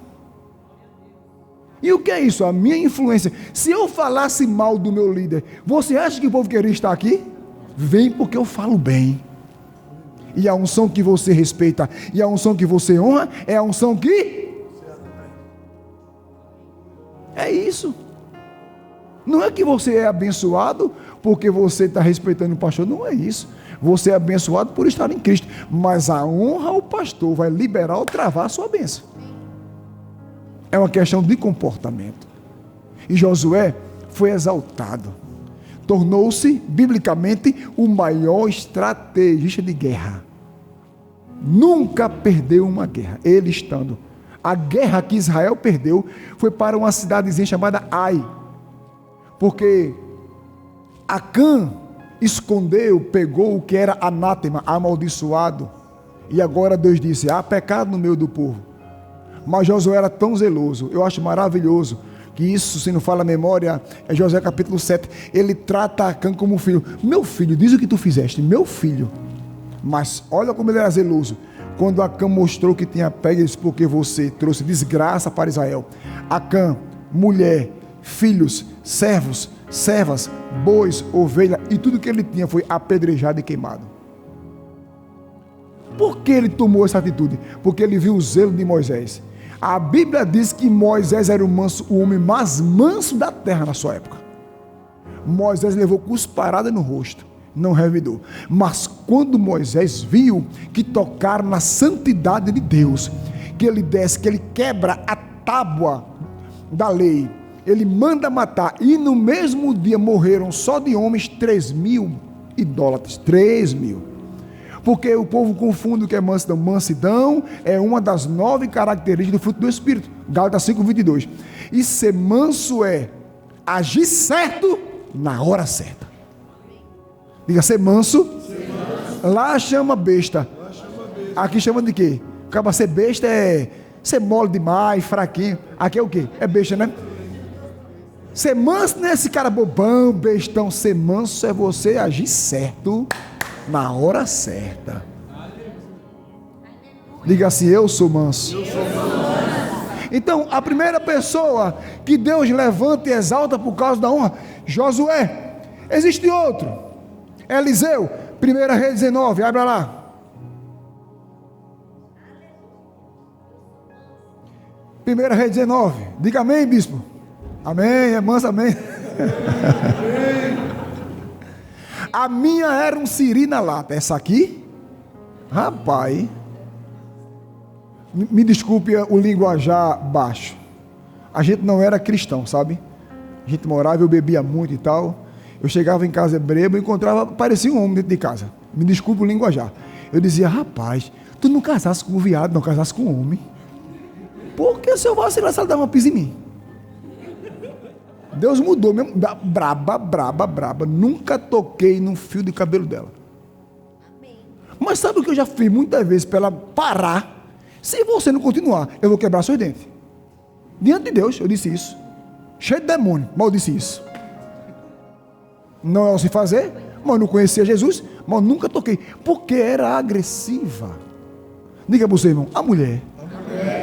E o que é isso? A minha influência. Se eu falasse mal do meu líder, você acha que o povo queria estar aqui? Vem porque eu falo bem. E a unção que você respeita e a unção que você honra é a unção que... É isso. Não é que você é abençoado porque você está respeitando o pastor, não é isso. Você é abençoado por estar em Cristo, mas a honra ao pastor vai liberar ou travar a sua bênção. É uma questão de comportamento. E Josué foi exaltado, tornou-se biblicamente o maior estrategista de guerra. Nunca perdeu uma guerra, ele estando. A guerra que Israel perdeu foi para uma cidadezinha chamada Ai, porque Acã escondeu, pegou o que era anátema, amaldiçoado, e agora Deus disse, há pecado no meio do povo. Mas Josué era tão zeloso, eu acho maravilhoso, que isso, se não fala a memória, é Josué capítulo 7, ele trata Acã como filho. Meu filho, diz o que tu fizeste, meu filho. Mas olha como ele era zeloso. Quando Acã mostrou que tinha pego, ele disse, porque você trouxe desgraça para Israel. Acã, mulher, filhos, servos, servas, bois, ovelha, e tudo que ele tinha foi apedrejado e queimado. Por que ele tomou essa atitude? Porque ele viu o zelo de Moisés. A Bíblia diz que Moisés era o homem mais manso da terra na sua época. Moisés levou cusparada no rosto, não revidou. Mas quando Moisés viu que tocaram na santidade de Deus, que ele desce, que ele quebra a tábua da lei, ele manda matar, e no mesmo dia morreram só de homens 3.000 idólatras, 3.000. Porque o povo confunde o que é mansidão. Mansidão é uma das 9 características do fruto do Espírito, Gálatas 5:22. E ser manso é agir certo na hora certa. Diga, ser manso. Lá chama besta. Aqui chama de quê? Acaba ser besta é ser mole demais, fraquinho. Aqui é o quê? É besta, né? Ser manso não é esse cara bobão, bestão. Ser manso é você agir certo na hora certa. Diga assim, eu sou manso. Então, a primeira pessoa que Deus levanta e exalta por causa da honra, Josué. Existe outro, Eliseu, 1 Reis 19, abra lá. 1 Reis 19, diga amém, bispo. Amém, é manso, amém. A minha era um siri na lata. Essa aqui, rapaz, me desculpe o linguajar baixo. A gente não era cristão, sabe? A gente morava, eu bebia muito e tal. Eu chegava em casa bêbado e encontrava, parecia um homem dentro de casa. Me desculpe o linguajar. Eu dizia, rapaz, tu não casasse com um viado, não casasse com um homem. Porque se eu vacilar, ela dá uma pisa em mim. Deus mudou mesmo, braba. Nunca toquei num fio de cabelo dela. Amém. Mas sabe o que eu já fiz muitas vezes para ela parar? Se você não continuar, eu vou quebrar seus dentes. Diante de Deus, eu disse isso. Cheio de demônio, mas eu disse isso. Não é o se fazer, mas eu não conhecia Jesus, mas eu nunca toquei, porque era agressiva. Diga para você, irmão, a mulher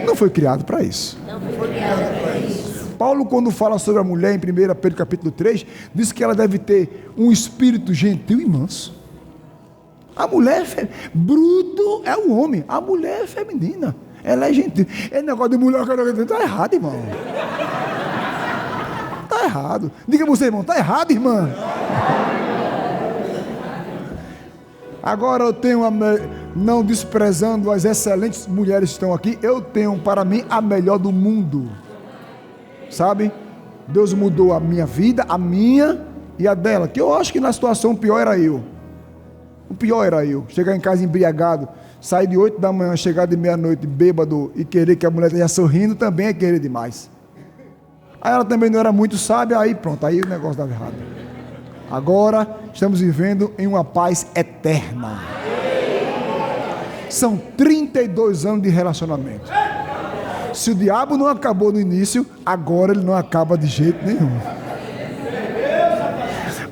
não foi criada para isso. Não foi criada para isso. Paulo, quando fala sobre a mulher em 1 Pedro capítulo 3, diz que ela deve ter um espírito gentil e manso. A mulher bruto é o homem, a mulher é feminina, ela é gentil. Esse negócio de mulher está errado, irmão. Está errado. Diga para você, irmão, está errado, irmã. Agora eu tenho, não desprezando as excelentes mulheres que estão aqui, eu tenho para mim a melhor do mundo. Sabe? Deus mudou a minha vida, a minha e a dela, que eu acho que na situação o pior era eu. O pior era eu. Chegar em casa embriagado, sair de 8 da manhã, chegar de meia-noite bêbado e querer que a mulher esteja sorrindo também é querer demais. Aí ela também não era muito sábia, aí pronto, aí o negócio dava errado. Agora estamos vivendo em uma paz eterna. São 32 anos de relacionamento. Se o diabo não acabou no início, agora ele não acaba de jeito nenhum.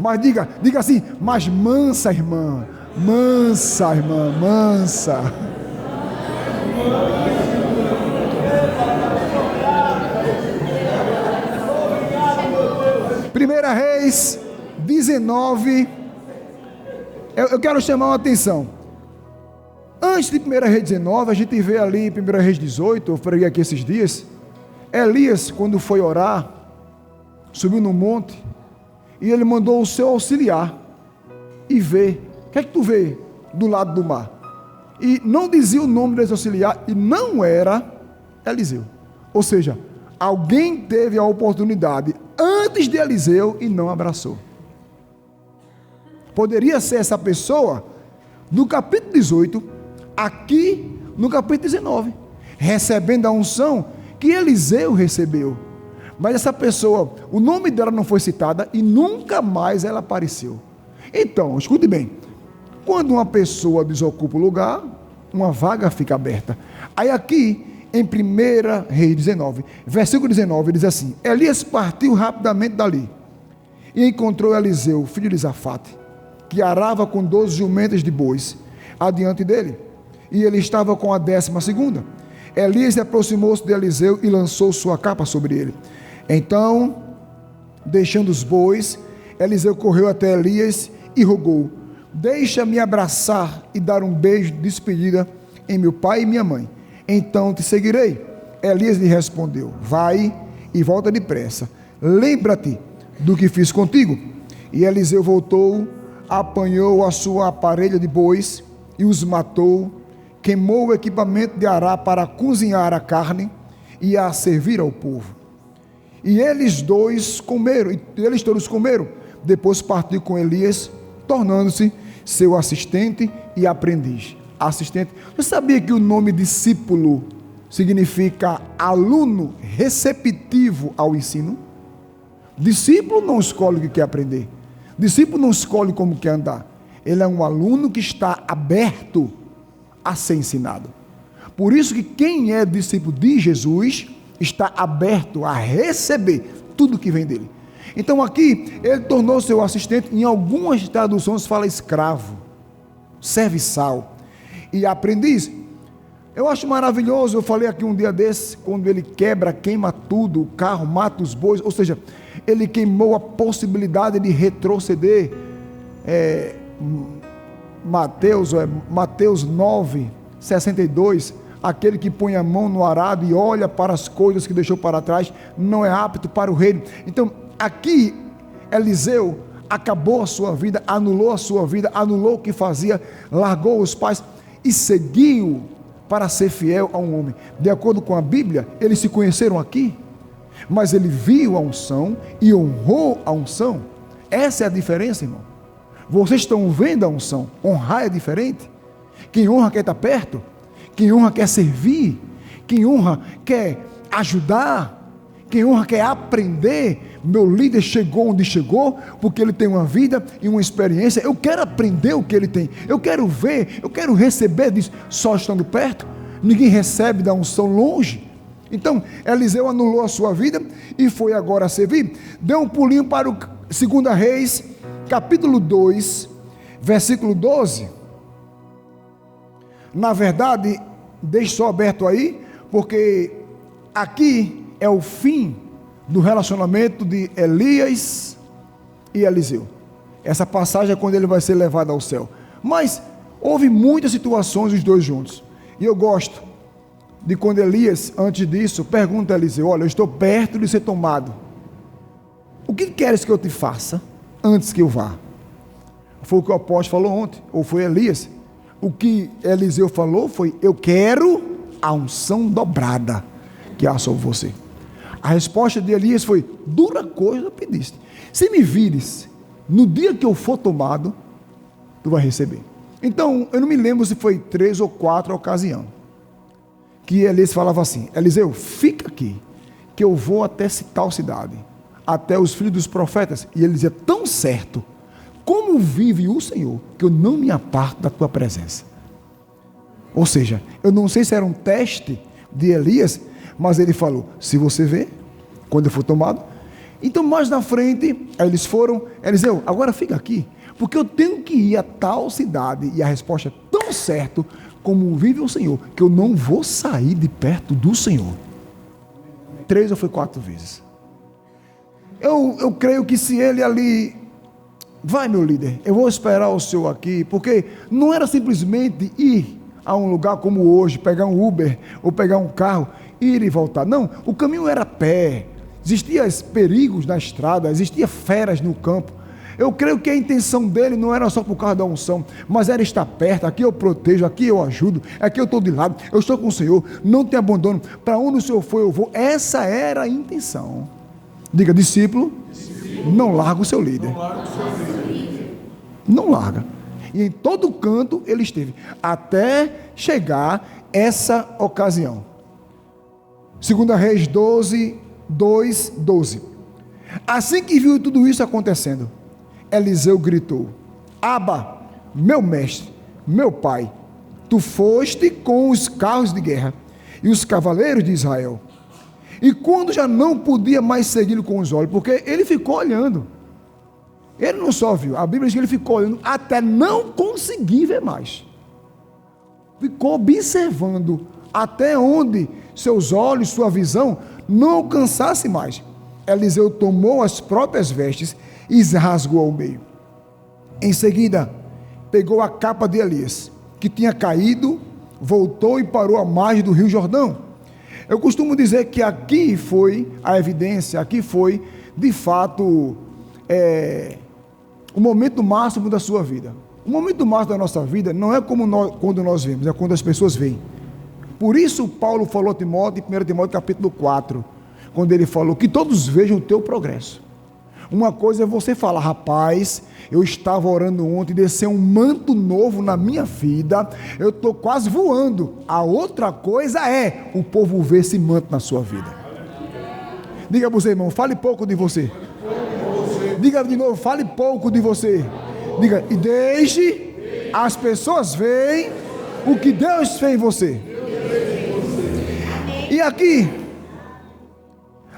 Mas diga assim, mas mansa, irmã. Mansa, irmã, mansa. Primeira Reis 19. Eu quero chamar uma atenção. Antes de 1 Reis 19, a gente vê ali 1 Reis 18, eu preguei aqui esses dias. Elias, quando foi orar, subiu no monte e ele mandou o seu auxiliar e ver. O que é que tu vê do lado do mar? E não dizia o nome desse auxiliar e não era Eliseu. Ou seja, alguém teve a oportunidade antes de Eliseu e não abraçou. Poderia ser essa pessoa do capítulo 18, aqui no capítulo 19, recebendo a unção que Eliseu recebeu. Mas essa pessoa, o nome dela não foi citada e nunca mais ela apareceu. Então, escute bem, quando uma pessoa desocupa o lugar, uma vaga fica aberta. Aí aqui, em 1 Reis 19, versículo 19, diz assim: Elias partiu rapidamente dali e encontrou Eliseu, filho de Zafate, que arava com 12 jumentas de bois adiante dele, e ele estava com a 12ª. Elias aproximou-se de Eliseu e lançou sua capa sobre ele. Então, deixando os bois, Eliseu correu até Elias e rogou: deixa-me abraçar e dar um beijo de despedida em meu pai e minha mãe, então te seguirei. Elias lhe respondeu: vai e volta depressa, lembra-te do que fiz contigo. E Eliseu voltou, apanhou a sua parelha de bois e os matou, queimou o equipamento de arar para cozinhar a carne e a servir ao povo. E eles todos comeram. Depois partiu com Elias, tornando-se seu assistente e aprendiz. Assistente. Você sabia que o nome discípulo significa aluno receptivo ao ensino? Discípulo não escolhe o que quer aprender. Discípulo não escolhe como quer andar. Ele é um aluno que está aberto a ser ensinado. Por isso que quem é discípulo de Jesus está aberto a receber tudo que vem dele. Então aqui ele tornou seu assistente. Em algumas traduções fala escravo, serviçal e aprendiz. Eu acho maravilhoso, eu falei aqui um dia desse, quando ele quebra, queima tudo, o carro, mata os bois, ou seja, ele queimou a possibilidade de retroceder. Mateus 9:62, aquele que põe a mão no arado e olha para as coisas que deixou para trás, não é apto para o reino. Então, aqui, Eliseu acabou a sua vida, anulou a sua vida, anulou o que fazia, largou os pais e seguiu para ser fiel a um homem. De acordo com a Bíblia, eles se conheceram aqui, mas ele viu a unção e honrou a unção. Essa é a diferença, irmão. Vocês estão vendo a unção. Honrar é diferente. Quem honra quer estar perto, quem honra quer servir, quem honra quer ajudar, quem honra quer aprender. Meu líder chegou onde chegou, porque ele tem uma vida e uma experiência. Eu quero aprender o que ele tem, eu quero ver, eu quero receber disso. Só estando perto, ninguém recebe da unção longe. Então, Eliseu anulou a sua vida e foi agora servir. Deu um pulinho para o 2 Reis, capítulo 2, versículo 12. Na verdade, deixe só aberto aí, porque aqui é o fim do relacionamento de Elias e Eliseu. Essa passagem é quando ele vai ser levado ao céu. Mas houve muitas situações os dois juntos. E eu gosto de quando Elias, antes disso, pergunta a Eliseu: olha, eu estou perto de ser tomado. O que queres que eu te faça antes que eu vá? Foi o que o apóstolo falou ontem, ou foi Elias. O que Eliseu falou foi: eu quero a unção dobrada que há sobre você. A resposta de Elias foi: dura coisa pediste. Se me vires no dia que eu for tomado, tu vai receber. Então, eu não me lembro se foi 3 ou 4 ocasiões que Elias falava assim: Eliseu, fica aqui, que eu vou até tal cidade, até os filhos dos profetas. E ele dizia: tão certo como vive o Senhor, que eu não me aparto da tua presença. Ou seja, eu não sei se era um teste de Elias, mas ele falou: se você vê, quando eu for tomado. Então mais na frente, eles foram: Eliseu, agora fica aqui, porque eu tenho que ir a tal cidade. E a resposta é: tão certo como vive o Senhor, que eu não vou sair de perto do Senhor. 3 ou foi 4 vezes. Eu creio que se ele ali: vai, meu líder, eu vou esperar o senhor aqui, porque não era simplesmente ir a um lugar como hoje, pegar um Uber ou pegar um carro, ir e voltar. Não, o caminho era a pé, existiam perigos na estrada, existiam feras no campo. Eu creio que a intenção dele não era só por causa da unção, mas era estar perto. Aqui eu protejo, aqui eu ajudo, aqui eu estou de lado, eu estou com o Senhor, não te abandono, para onde o Senhor for eu vou. Essa era a intenção. Diga: discípulo, não larga o seu líder. Não larga. E em todo canto ele esteve, até chegar essa ocasião. 2 Reis 12. Assim que viu tudo isso acontecendo, Eliseu gritou: Aba, meu mestre, meu pai, tu foste com os carros de guerra e os cavaleiros de Israel. E quando já não podia mais segui-lo com os olhos, porque ele ficou olhando, ele não só viu, a Bíblia diz que ele ficou olhando até não conseguir ver mais, ficou observando até onde seus olhos, sua visão não alcançasse mais. Eliseu tomou as próprias vestes e as rasgou ao meio. Em seguida, pegou a capa de Elias, que tinha caído, voltou e parou à margem do rio Jordão. Eu costumo dizer que aqui foi a evidência, aqui foi, de fato, o momento máximo da sua vida. O momento máximo da nossa vida não é como quando nós vemos, é quando as pessoas veem. Por isso Paulo falou a Timóteo, em 1 Timóteo capítulo 4, quando ele falou que todos vejam o teu progresso. Uma coisa é você falar: rapaz, eu estava orando ontem, desceu um manto novo na minha vida, eu estou quase voando. A outra coisa é o povo ver esse manto na sua vida. Diga para você, irmão, fale pouco de você. Diga de novo, fale pouco de você. Diga: e deixe as pessoas verem o que Deus fez em você. E aqui,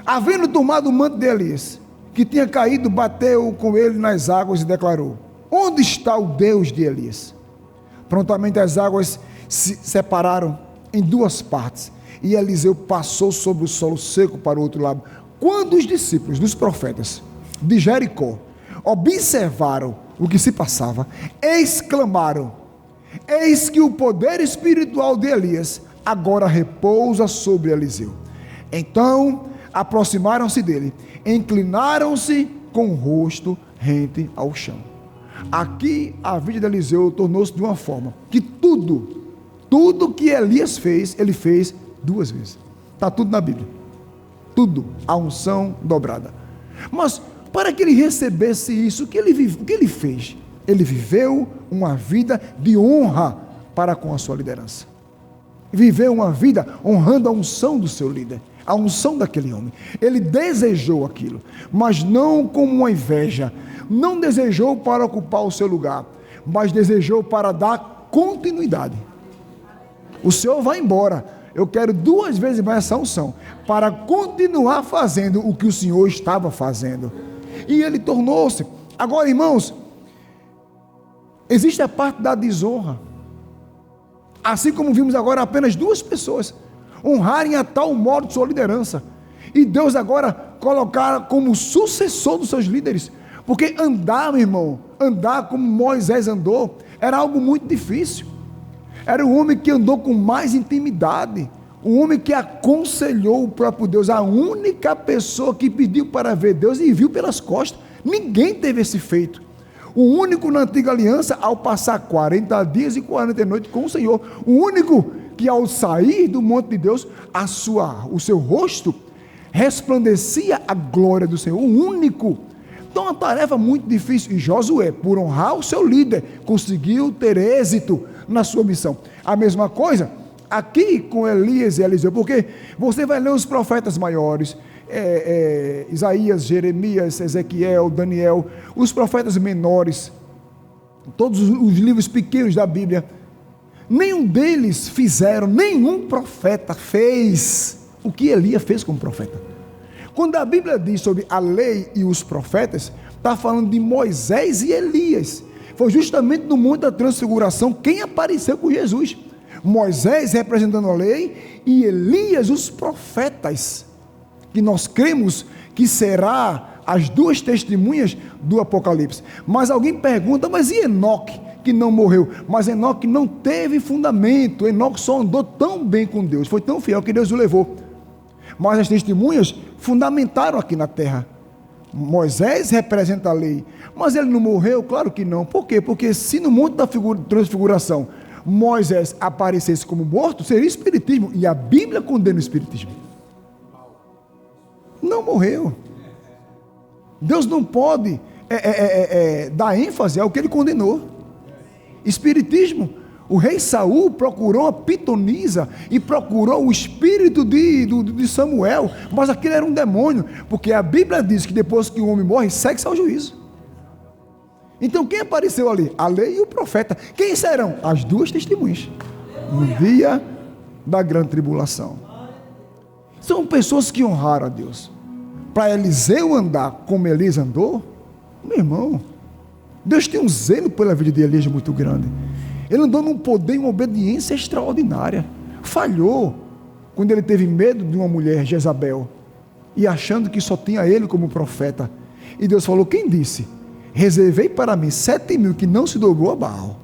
havendo tomado o manto de Elias, que tinha caído, bateu com ele nas águas e declarou: onde está o Deus de Elias? Prontamente as águas se separaram em duas partes, e Eliseu passou sobre o solo seco para o outro lado. Quando os discípulos dos profetas de Jericó observaram o que se passava, exclamaram: eis que o poder espiritual de Elias agora repousa sobre Eliseu. Então aproximaram-se dele, inclinaram-se com o rosto rente ao chão. Aqui a vida de Eliseu tornou-se de uma forma que tudo que Elias fez, ele fez duas vezes. Está tudo na Bíblia. Tudo, a unção dobrada. Mas para que ele recebesse isso, o que ele fez? Ele viveu uma vida de honra para com a sua liderança. Viveu uma vida honrando a unção do seu líder, a unção daquele homem. Ele desejou aquilo, mas não como uma inveja. Não desejou para ocupar o seu lugar, mas desejou para dar continuidade. O Senhor vai embora, eu quero 2 vezes mais essa unção, para continuar fazendo o que o Senhor estava fazendo. E ele tornou-se. Agora, irmãos, existe a parte da desonra. Assim como vimos agora apenas 2 pessoas honrarem a tal modo sua liderança, e Deus agora colocar como sucessor dos seus líderes. Porque andar, meu irmão, andar como Moisés andou, era algo muito difícil. Era um homem que andou com mais intimidade, um homem que aconselhou o próprio Deus, a única pessoa que pediu para ver Deus e viu pelas costas. Ninguém teve esse feito. O único na antiga aliança, ao passar 40 dias e 40 noites com o Senhor, o único que ao sair do monte de Deus, o seu rosto resplandecia a glória do Senhor, o único. Então uma tarefa muito difícil, e Josué, por honrar o seu líder, conseguiu ter êxito na sua missão. A mesma coisa aqui com Elias e Eliseu, porque você vai ler os profetas maiores, Isaías, Jeremias, Ezequiel, Daniel, os profetas menores, todos os livros pequenos da Bíblia, nenhum profeta fez o que Elias fez como profeta. Quando a Bíblia diz sobre a lei e os profetas, está falando de Moisés e Elias. Foi justamente no Monte da Transfiguração quem apareceu com Jesus. Moisés representando a lei e Elias os profetas, que nós cremos que será as 2 testemunhas do Apocalipse. Mas alguém pergunta, mas e Enoque, que não morreu? Mas Enoque não teve fundamento. Enoque só andou tão bem com Deus, foi tão fiel que Deus o levou. Mas as testemunhas fundamentaram aqui na terra. Moisés representa a lei, mas ele não morreu? Claro que não. Por quê? Porque se no Monte da Transfiguração Moisés aparecesse como morto, seria espiritismo, e a Bíblia condena o espiritismo. Não morreu. Deus não pode dar ênfase ao que ele condenou. Espiritismo. O rei Saul procurou a pitonisa e procurou o espírito de Samuel, mas aquilo era um demônio, porque a Bíblia diz que depois que o homem morre, segue-se ao juízo. Então quem apareceu ali? A lei e o profeta. Quem serão? As 2 testemunhas no dia da grande tribulação. São pessoas que honraram a Deus. Para Eliseu andar como Elias andou, meu irmão, Deus tem um zelo pela vida de Elias muito grande. Ele andou num poder e uma obediência extraordinária. Falhou quando ele teve medo de uma mulher, Jezabel, e achando que só tinha ele como profeta. E Deus falou: quem disse? Reservei para mim 7.000 que não se dobrou a Baal.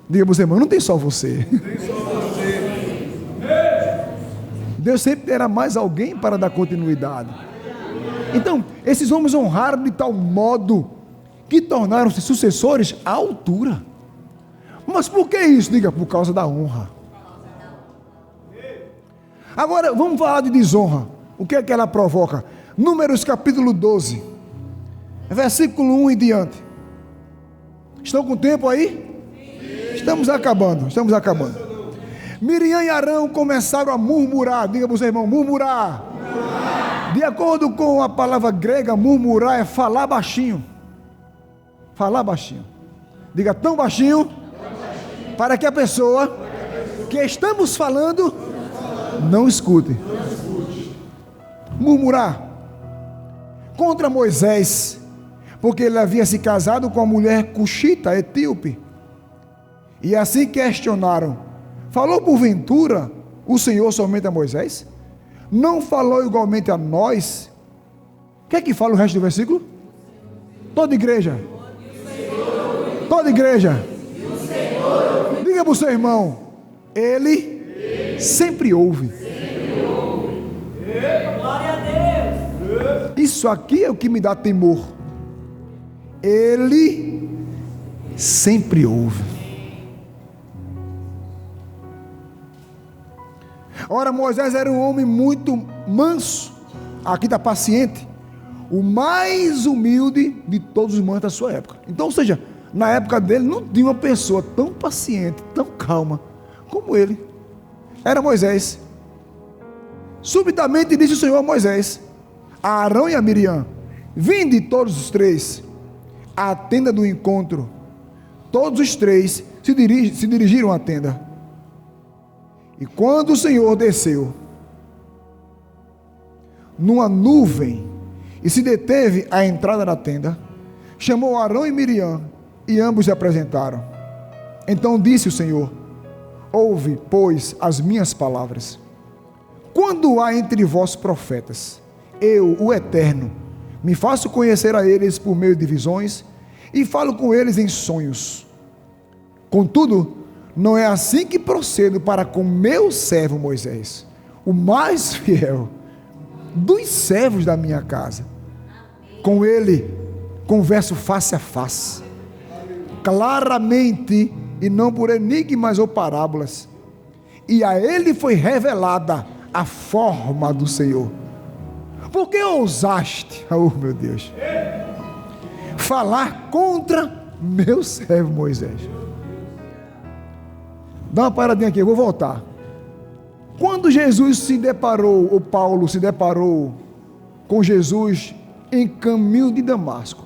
Diga para você, irmão, não tem só você. Tem só você. Deus sempre terá mais alguém para dar continuidade. Então, esses homens honraram de tal modo que tornaram-se sucessores à altura. Mas por que isso? Diga, por causa da honra. Agora, vamos falar de desonra. O que é que ela provoca? Números capítulo 12, versículo 1 em diante. Estão com tempo aí? Estamos acabando. Miriam e Arão começaram a murmurar. Diga para o seu irmão, murmurar. De acordo com a palavra grega, murmurar é falar baixinho. Falar baixinho. Diga, tão baixinho, para que a pessoa que estamos falando não escute. Murmurar contra Moisés, porque ele havia se casado com a mulher cuxita, etíope. E assim questionaram: Falou porventura o Senhor somente a Moisés? Não falou igualmente a nós? O que é que fala o resto do versículo? Toda igreja. Toda igreja. Diga para o seu irmão, ele sempre ouve. Glória a Deus. Isso aqui é o que me dá temor. Ele sempre ouve. Ora, Moisés era um homem muito manso, aqui está paciente, o mais humilde de todos os mansos da sua época. Então, ou seja, na época dele não tinha uma pessoa tão paciente, tão calma como ele. Era Moisés. Subitamente disse o Senhor a Moisés, a Arão e a Miriam: vinde todos os três à tenda do encontro. Todos os três se dirigiram à tenda. E quando o Senhor desceu numa nuvem e se deteve à entrada da tenda, chamou Arão e Miriam, e ambos se apresentaram. Então disse o Senhor: ouve, pois, as minhas palavras. Quando há entre vós profetas, eu, o Eterno, me faço conhecer a eles por meio de visões, e falo com eles em sonhos. Contudo, não é assim que procedo para com meu servo Moisés, o mais fiel dos servos da minha casa. Com ele converso face a face, claramente, e não por enigmas ou parábolas. E a ele foi revelada a forma do Senhor. Por que ousaste, oh meu Deus, falar contra meu servo Moisés? Dá uma paradinha aqui, eu vou voltar. Quando Jesus se deparou, ou Paulo se deparou com Jesus em caminho de Damasco,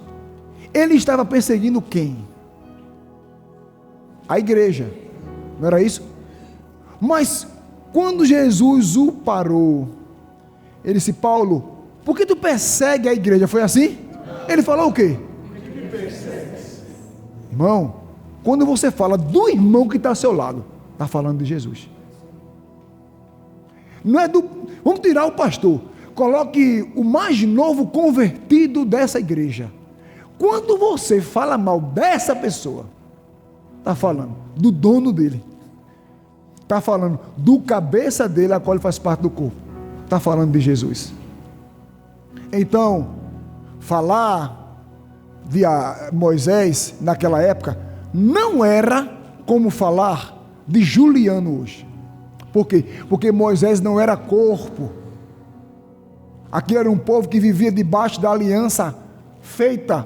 ele estava perseguindo quem? A igreja, não era isso? Mas quando Jesus o parou, ele disse: Paulo, por que tu persegue a igreja? Foi assim? Ele falou o quê? Irmão, quando você fala do irmão que está ao seu lado, está falando de Jesus. Não é do... Vamos tirar o pastor. Coloque o mais novo convertido dessa igreja. Quando você fala mal dessa pessoa, está falando do dono dele. Está falando do cabeça dele, a qual ele faz parte do corpo. Está falando de Jesus. Então, falar de Moisés naquela época não era como falar de Juliano hoje. Por quê? Porque Moisés não era corpo. Aqui era um povo que vivia debaixo da aliança feita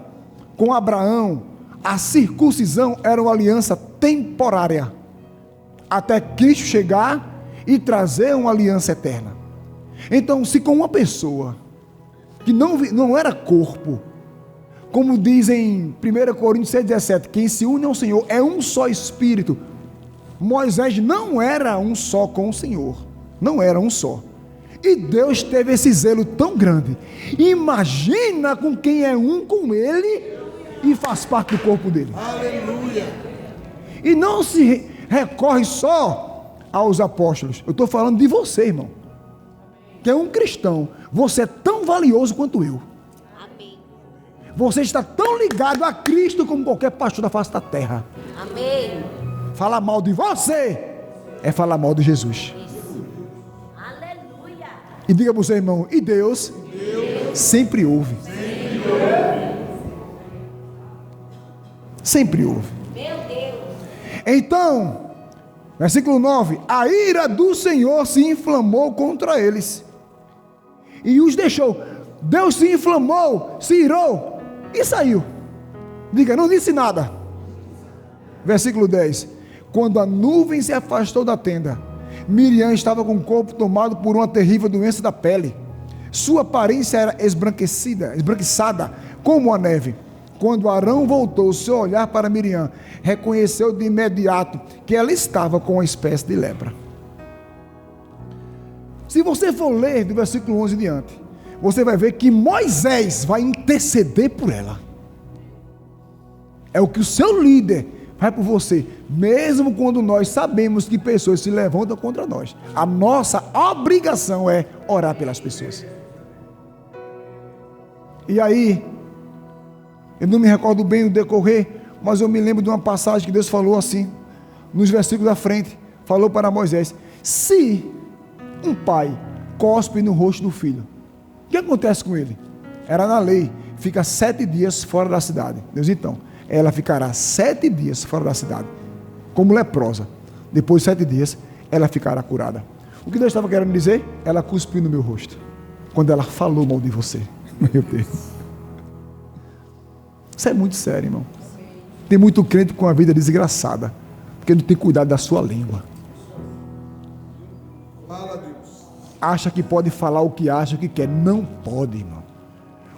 com Abraão. A circuncisão era uma aliança temporária, até Cristo chegar e trazer uma aliança eterna. Então, se com uma pessoa que não era corpo, como diz em 1 Coríntios 6,17, quem se une ao Senhor é um só espírito. Moisés não era um só com o Senhor, não era um só. E Deus teve esse zelo tão grande. Imagina com quem é um com ele e faz parte do corpo dele. Aleluia. E não se recorre só aos apóstolos. Eu estou falando de você, irmão, que é um cristão. Você é tão valioso quanto eu. Amém. Você está tão ligado a Cristo como qualquer pastor da face da terra. Amém. Falar mal de você é falar mal de Jesus. Aleluia. E diga para o seu irmão: e Deus sempre ouve. Sempre ouve. Meu Deus. Então, versículo 9: a ira do Senhor se inflamou contra eles e os deixou. Deus se inflamou, se irou e saiu. Diga, não disse nada. Versículo 10: quando a nuvem se afastou da tenda, Miriam estava com o corpo tomado por uma terrível doença da pele. Sua aparência era esbranquiçada como a neve. Quando Arão voltou seu olhar para Miriam, reconheceu de imediato que ela estava com uma espécie de lepra. Se você for ler do versículo 11 em diante, você vai ver que Moisés vai interceder por ela. É o que o seu líder vai por você, mesmo quando nós sabemos que pessoas se levantam contra nós. A nossa obrigação é orar pelas pessoas. E aí, eu não me recordo bem o decorrer, mas eu me lembro de uma passagem que Deus falou assim, nos versículos da frente, falou para Moisés: se um pai cospe no rosto do filho, o que acontece com ele? Era na lei, fica 7 dias fora da cidade. Deus, então, ela ficará 7 dias fora da cidade, como leprosa. Depois de 7 dias, ela ficará curada. O que Deus estava querendo dizer? Ela cuspiu no meu rosto, quando ela falou mal de você. Meu Deus, isso é muito sério, irmão. Tem muito crente com a vida desgraçada, porque não tem cuidado da sua língua. Acha que pode falar o que acha que quer. Não pode, irmão.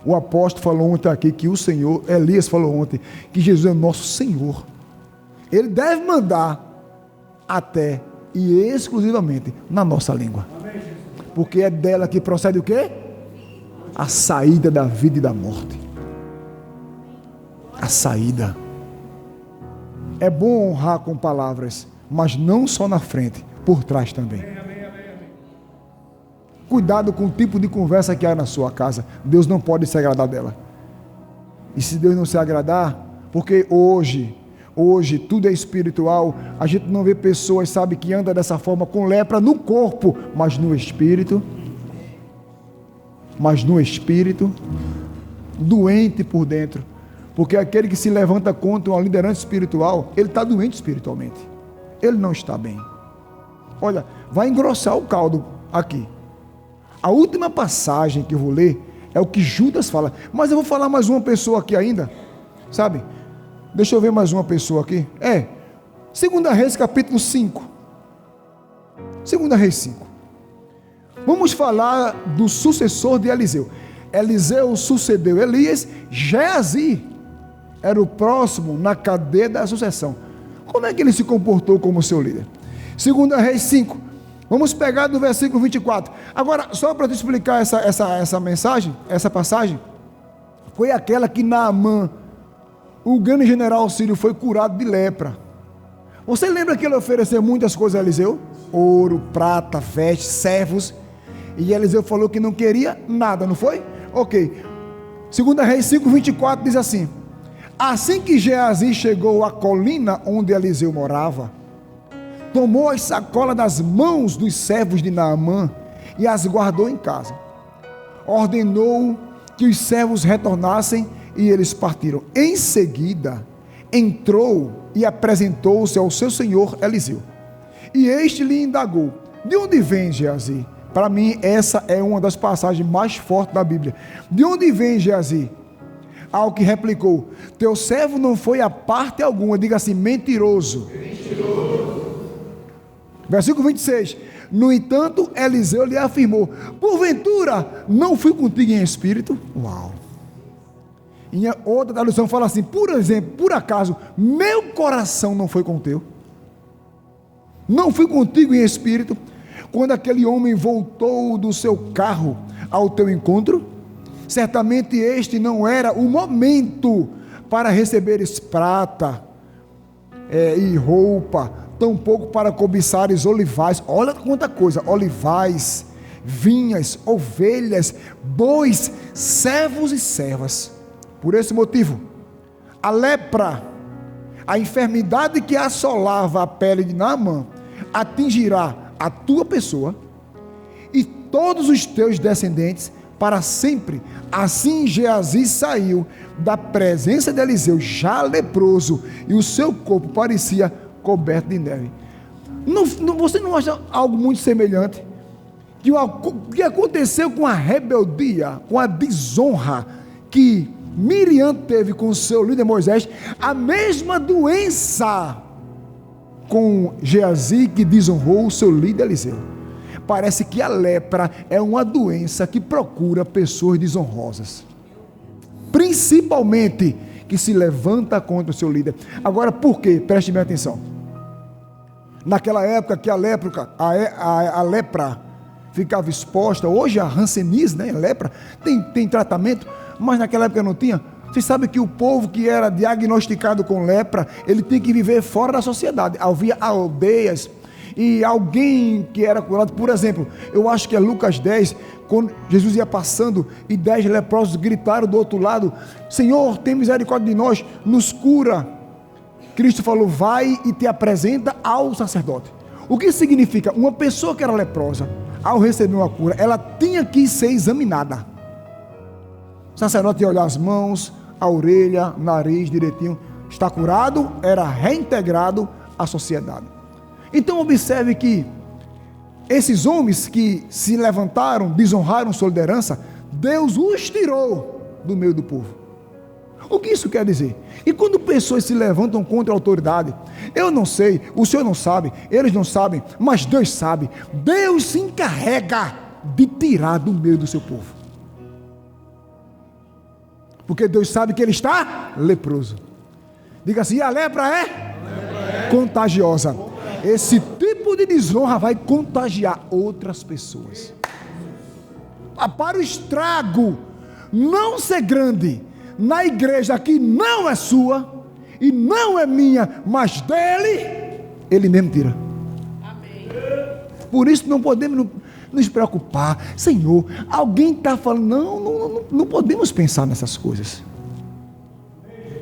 O apóstolo falou ontem aqui que o Senhor, Elias falou ontem, que Jesus é o nosso Senhor. Ele deve mandar até e exclusivamente na nossa língua. Porque é dela que procede o quê? A saída da vida e da morte. A saída. É bom honrar com palavras, mas não só na frente, por trás também. Cuidado com o tipo de conversa que há na sua casa. Deus não pode se agradar dela. E se Deus não se agradar, porque hoje tudo é espiritual, a gente não vê pessoas, sabe, que anda dessa forma com lepra no corpo, mas no espírito, doente por dentro. Porque aquele que se levanta contra uma liderança espiritual, ele está doente espiritualmente, ele não está bem. Olha, vai engrossar o caldo aqui. A última passagem que eu vou ler é o que Judas fala, mas eu vou falar mais uma pessoa aqui ainda, sabe? Deixa eu ver mais uma pessoa aqui. 2 Reis capítulo 5. 2 Reis 5. Vamos falar do sucessor de Eliseu. Eliseu sucedeu Elias. Geazi era o próximo na cadeia da sucessão. Como é que ele se comportou como seu líder? 2 Reis 5. Vamos pegar do versículo 24. Agora, só para te explicar essa mensagem, essa passagem, foi aquela que Naamã, o grande general sírio, foi curado de lepra. Você lembra que ele ofereceu muitas coisas a Eliseu? Ouro, prata, vestes, servos. E Eliseu falou que não queria nada, não foi? Ok. 2 Reis 5, 24 diz assim: assim que Geazi chegou à colina onde Eliseu morava, tomou as sacolas das mãos dos servos de Naamã e as guardou em casa. Ordenou que os servos retornassem e eles partiram. Em seguida, entrou e apresentou-se ao seu senhor Eliseu. E este lhe indagou: de onde vem Geazi? Para mim, essa é uma das passagens mais fortes da Bíblia. De onde vem Geazi? Ao que replicou: teu servo não foi a parte alguma. Diga assim: mentiroso. Versículo 26. No entanto, Eliseu lhe afirmou: porventura não fui contigo em espírito? Uau. Em outra tradução fala assim: por exemplo, por acaso meu coração não foi com o teu? Não fui contigo em espírito quando aquele homem voltou do seu carro ao teu encontro? Certamente este não era o momento para receberes prata e roupa, tampouco para cobiçares olivais. Olha quanta coisa: olivais, vinhas, ovelhas, bois, servos e servas. Por esse motivo, a lepra, a enfermidade que assolava a pele de Naamã, atingirá a tua pessoa e todos os teus descendentes para sempre. Assim Geazi saiu da presença de Eliseu já leproso, e o seu corpo parecia coberto de neve. Você não acha algo muito semelhante? Que o que aconteceu com a rebeldia, com a desonra que Miriam teve com o seu líder Moisés, a mesma doença com Geazi, que desonrou o seu líder Eliseu. Parece que a lepra é uma doença que procura pessoas desonrosas, principalmente que se levanta contra o seu líder. Agora, por quê? Preste bem atenção. Naquela época que a lepra ficava exposta, hoje a hanseníase, lepra, tem tratamento, mas naquela época não tinha. Vocês sabem que o povo que era diagnosticado com lepra, ele tinha que viver fora da sociedade. Havia aldeias, e alguém que era curado, por exemplo, eu acho que é Lucas 10, quando Jesus ia passando e 10 leprosos gritaram do outro lado: Senhor, tem misericórdia de nós, nos cura. Cristo falou: vai e te apresenta ao sacerdote. O que significa? Uma pessoa que era leprosa, ao receber uma cura, ela tinha que ser examinada. O sacerdote ia olhar as mãos, a orelha, nariz direitinho, está curado, era reintegrado à sociedade. Então observe que esses homens que se levantaram, desonraram sua liderança, Deus os tirou do meio do povo. O que isso quer dizer? E quando pessoas se levantam contra a autoridade, eu não sei, o Senhor não sabe, eles não sabem, mas Deus sabe. Deus se encarrega de tirar do meio do seu povo, porque Deus sabe que ele está leproso. Diga assim: a lepra é contagiosa. Esse tipo de desonra vai contagiar outras pessoas. Para o estrago não ser grande na igreja que não é sua e não é minha, mas dele, ele mesmo tira. Amém. Por isso não podemos nos preocupar. Senhor, alguém está falando, não podemos pensar nessas coisas.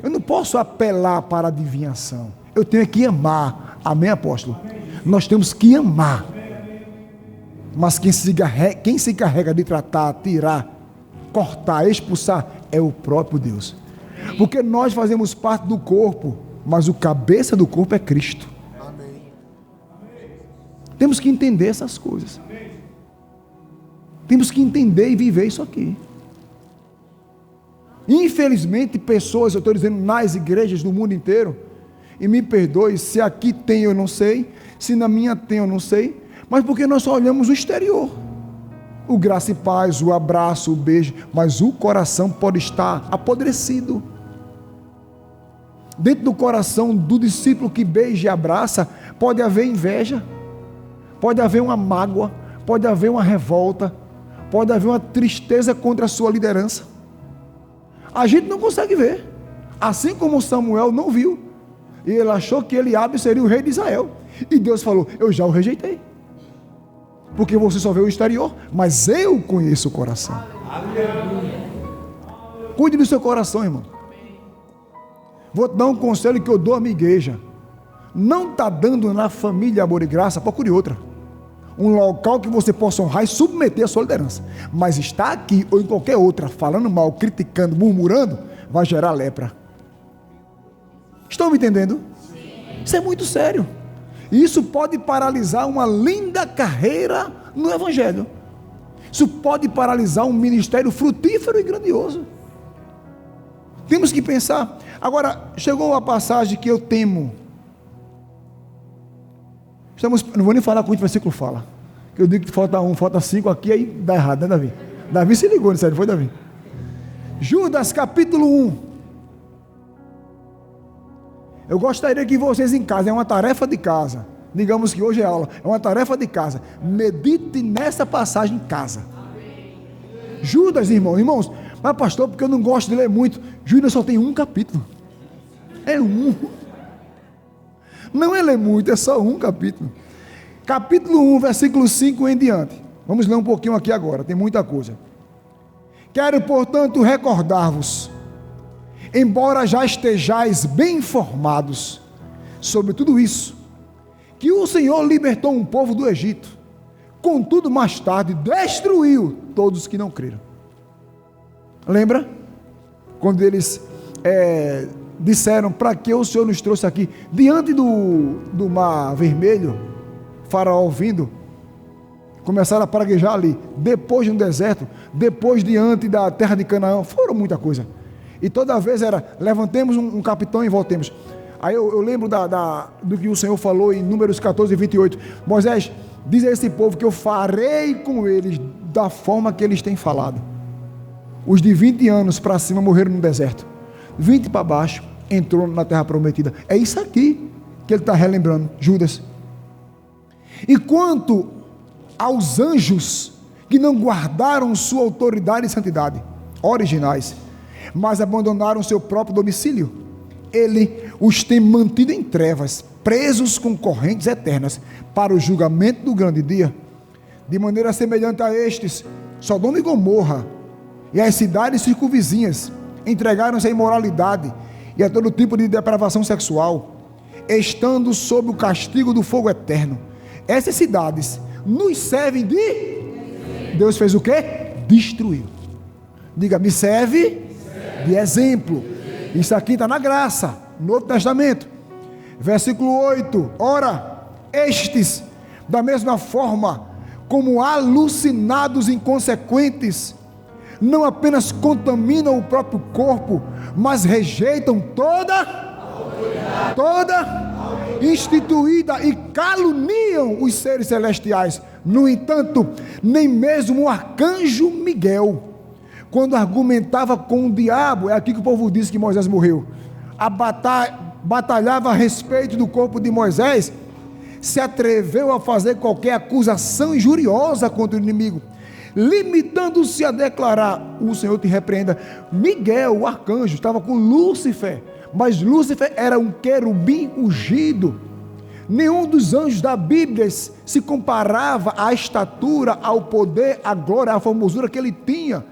Eu não posso apelar para a adivinhação, eu tenho que amar. Amém, apóstolo? Nós temos que amar. Mas quem se encarrega de tratar, tirar, cortar, expulsar é o próprio Deus. Porque nós fazemos parte do corpo, mas o cabeça do corpo é Cristo. Amém. Temos que entender essas coisas. Temos que entender e viver isso aqui. Infelizmente, pessoas, eu estou dizendo nas igrejas do mundo inteiro, e me perdoe, se aqui tem eu não sei, se na minha tem eu não sei, mas porque nós só olhamos o exterior, o graça e paz, o abraço, o beijo, mas o coração pode estar apodrecido. Dentro do coração do discípulo que beija e abraça, pode haver inveja, pode haver uma mágoa, pode haver uma revolta, pode haver uma tristeza contra a sua liderança. A gente não consegue ver, assim como Samuel não viu, e ele achou que Eliabe seria o rei de Israel, e Deus falou: eu já o rejeitei, porque você só vê o exterior, mas eu conheço o coração. Cuide do seu coração, irmão. Vou te dar um conselho que eu dou à minha igreja: não está dando na família Amor e Graça, procure outra, um local que você possa honrar e submeter a sua liderança. Mas está aqui ou em qualquer outra, falando mal, criticando, murmurando, vai gerar lepra. Estão me entendendo? Sim. Isso é muito sério. Isso pode paralisar uma linda carreira no Evangelho. Isso pode paralisar um ministério frutífero e grandioso. Temos que pensar. Agora, chegou uma passagem que eu temo. Não vou nem falar quanto versículo fala, que eu digo que falta 1, falta 5 aqui, aí dá errado, né, Davi? Davi se ligou, sério, foi Davi? Judas capítulo 1. Eu gostaria que vocês em casa, é uma tarefa de casa, digamos que hoje é aula, é uma tarefa de casa, medite nessa passagem em casa. Judas, irmãos, mas pastor, porque eu não gosto de ler muito, Judas só tem um capítulo, é um, não é ler muito, é só um capítulo. Capítulo 1, versículo 5 em diante, vamos ler um pouquinho aqui agora, tem muita coisa. Quero, portanto, recordar-vos, embora já estejais bem informados sobre tudo isso, que o Senhor libertou um povo do Egito, contudo mais tarde destruiu todos os que não creram. Lembra? Quando eles disseram: para que o Senhor nos trouxe aqui? Diante do mar vermelho, Faraó vindo, começaram a praguejar ali, depois no deserto, depois diante da terra de Canaã, foram muita coisa. E toda vez era: levantemos um capitão e voltemos. Aí eu lembro do que o Senhor falou em Números 14, 28. Moisés, diz a esse povo que eu farei com eles da forma que eles têm falado. Os de 20 anos para cima morreram no deserto, 20 para baixo entrou na terra prometida. É isso aqui que ele está relembrando, Judas. E quanto aos anjos que não guardaram sua autoridade e santidade originais, mas abandonaram seu próprio domicílio. Ele os tem mantido em trevas, presos com correntes eternas, para o julgamento do grande dia. De maneira semelhante a estes, Sodoma e Gomorra e as cidades circunvizinhas entregaram-se à imoralidade e a todo tipo de depravação sexual, estando sob o castigo do fogo eterno. Essas cidades nos servem de... Deus fez o quê? Destruiu. Diga, me serve de exemplo. Isso aqui está na graça, no Novo Testamento. Versículo 8. Ora, estes, da mesma forma, como alucinados inconsequentes, não apenas contaminam o próprio corpo, mas rejeitam toda instituída e caluniam os seres celestiais. No entanto, nem mesmo o arcanjo Miguel, quando argumentava com o diabo, é aqui que o povo diz que Moisés morreu, batalhava a respeito do corpo de Moisés, se atreveu a fazer qualquer acusação injuriosa contra o inimigo, limitando-se a declarar: o Senhor te repreenda. Miguel, o arcanjo, estava com Lúcifer, mas Lúcifer era um querubim ungido. Nenhum dos anjos da Bíblia se comparava à estatura, ao poder, à glória, à formosura que ele tinha.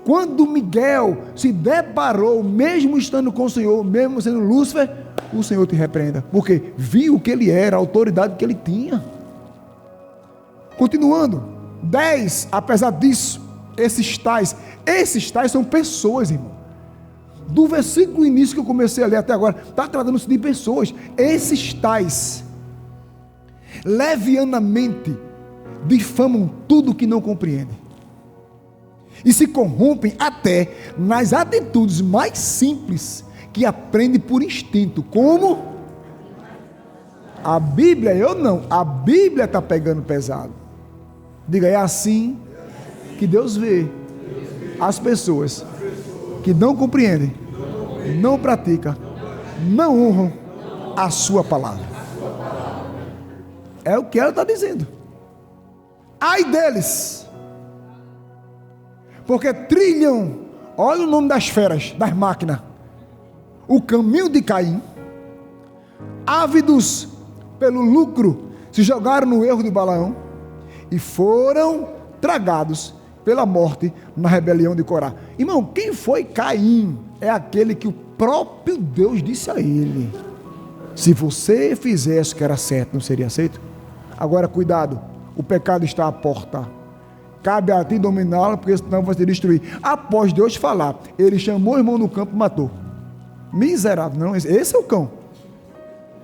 Quando Miguel se deparou, mesmo estando com o Senhor, mesmo sendo Lúcifer, o Senhor te repreenda, porque viu o que ele era, a autoridade que ele tinha. Continuando, 10, apesar disso, esses tais são pessoas, irmão. Do versículo início que eu comecei a ler até agora, está tratando-se de pessoas. Esses tais, levianamente, difamam tudo que não compreendem, e se corrompem até nas atitudes mais simples, que aprendem por instinto, como a Bíblia. A Bíblia está pegando pesado. Diga, é assim que Deus vê as pessoas que não compreendem, não praticam, não honram a sua palavra. É o que ela está dizendo. Ai deles, porque trilham, olha o nome das feras, das máquinas, o caminho de Caim, ávidos pelo lucro, se jogaram no erro de Balaão e foram tragados pela morte na rebelião de Corá. Irmão, quem foi Caim? É aquele que o próprio Deus disse a ele: se você fizesse o que era certo, não seria aceito? Agora cuidado, o pecado está à porta, cabe a ti dominá-lo, porque senão vai se destruir. Após Deus falar, ele chamou o irmão no campo e matou. Miserável, não, esse é o cão,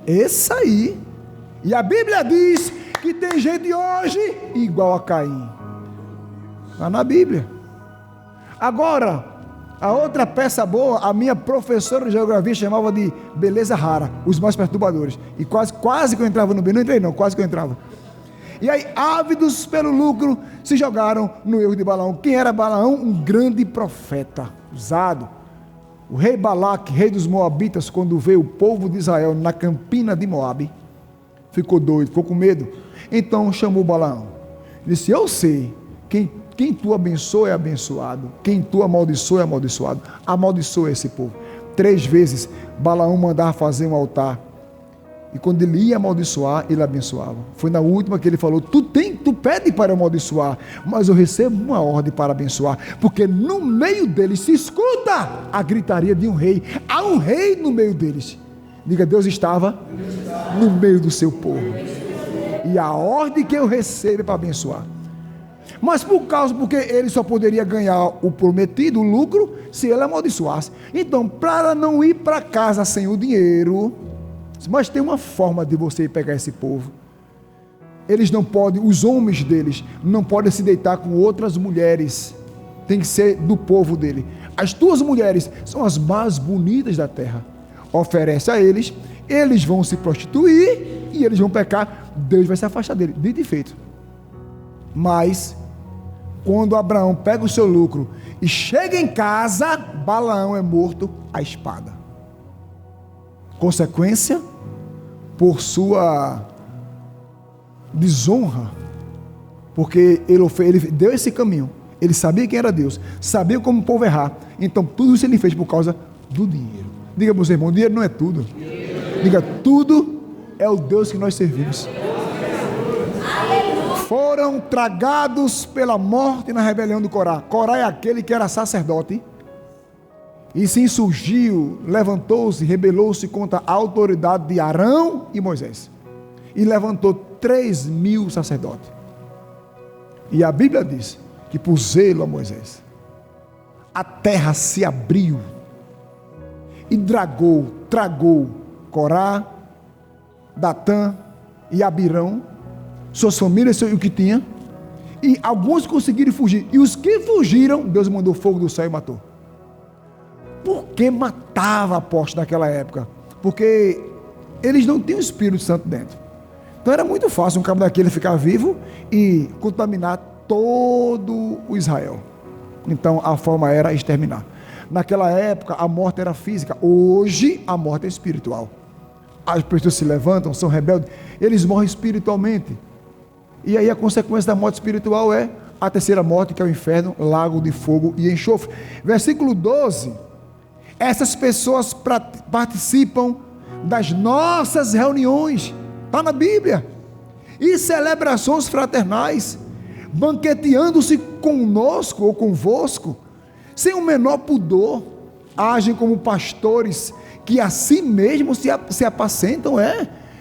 esse aí. E a Bíblia diz que tem gente hoje igual a Caim, está na Bíblia. Agora, a outra peça boa, a minha professora de geografia chamava de beleza rara, os mais perturbadores, e quase que eu entrava no bem, não entrei não, quase que eu entrava. E aí, ávidos pelo lucro, se jogaram no erro de Balaão. Quem era Balaão? Um grande profeta, usado. O rei Balaque, rei dos Moabitas, quando veio o povo de Israel na campina de Moabe, ficou doido, ficou com medo. Então chamou Balaão, disse: eu sei, quem tu abençoa é abençoado, quem tu amaldiçoa é amaldiçoado. Amaldiçoa esse povo. 3 vezes Balaão mandava fazer um altar, e quando ele ia amaldiçoar, ele abençoava. Foi na última que ele falou: tu pede para amaldiçoar, mas eu recebo uma ordem para abençoar, porque no meio deles se escuta a gritaria de um rei. Há um rei no meio deles. Diga, Deus estava no meio do seu povo, e a ordem que eu recebo é para abençoar. Mas porque ele só poderia ganhar o prometido, o lucro, se ele amaldiçoasse. Então, para não ir para casa sem o dinheiro, mas tem uma forma de você pegar esse povo. Eles não podem, os homens deles não podem se deitar com outras mulheres, tem que ser do povo dele. As tuas mulheres são as mais bonitas da terra. Oferece a eles, eles vão se prostituir e eles vão pecar, Deus vai se afastar dele. Dito e feito. Mas quando Abraão pega o seu lucro e chega em casa, Balaão é morto à espada. Consequência, por sua desonra, porque ele deu esse caminho, Ele sabia quem era Deus, sabia como o povo errar. Então tudo isso ele fez por causa do dinheiro. Diga para o seu irmão, dinheiro não é tudo. Diga, tudo é o Deus que nós servimos. Foram tragados pela morte na rebelião do Corá. Corá é aquele que era sacerdote e se insurgiu, levantou-se, rebelou-se contra a autoridade de Arão e Moisés e levantou 3.000 sacerdotes. E a Bíblia diz que por zelo a Moisés a terra se abriu e tragou Corá, Datã e Abirão, suas famílias e o que tinha, e alguns conseguiram fugir, e os que fugiram, Deus mandou fogo do céu e matou. Por que matava apóstolos naquela época? Porque eles não tinham o Espírito Santo dentro. Então era muito fácil um cabo daquele ficar vivo e contaminar todo o Israel. Então a forma era exterminar. Naquela época a morte era física, hoje a morte é espiritual. As pessoas se levantam, são rebeldes, eles morrem espiritualmente. E aí a consequência da morte espiritual é a terceira morte, que é o inferno, lago de fogo e enxofre. Versículo 12. Essas pessoas participam das nossas reuniões, está na Bíblia, e celebrações fraternais, banqueteando-se conosco ou convosco, sem o menor pudor, agem como pastores que a si mesmos se apacentam.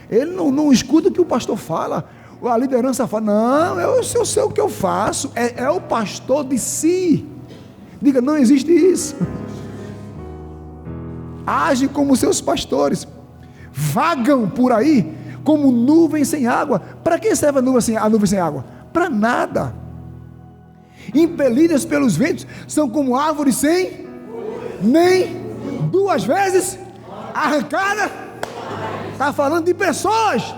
Ele não escuta o que o pastor fala, a liderança fala, não, eu sei o que eu faço, é o pastor de si. Diga, não existe isso. Agem como seus pastores, vagam por aí como nuvem sem água. Para que serve a nuvem sem água? Para nada. Impelidas pelos ventos, são como árvores sem nem duas vezes arrancada. Está falando de pessoas,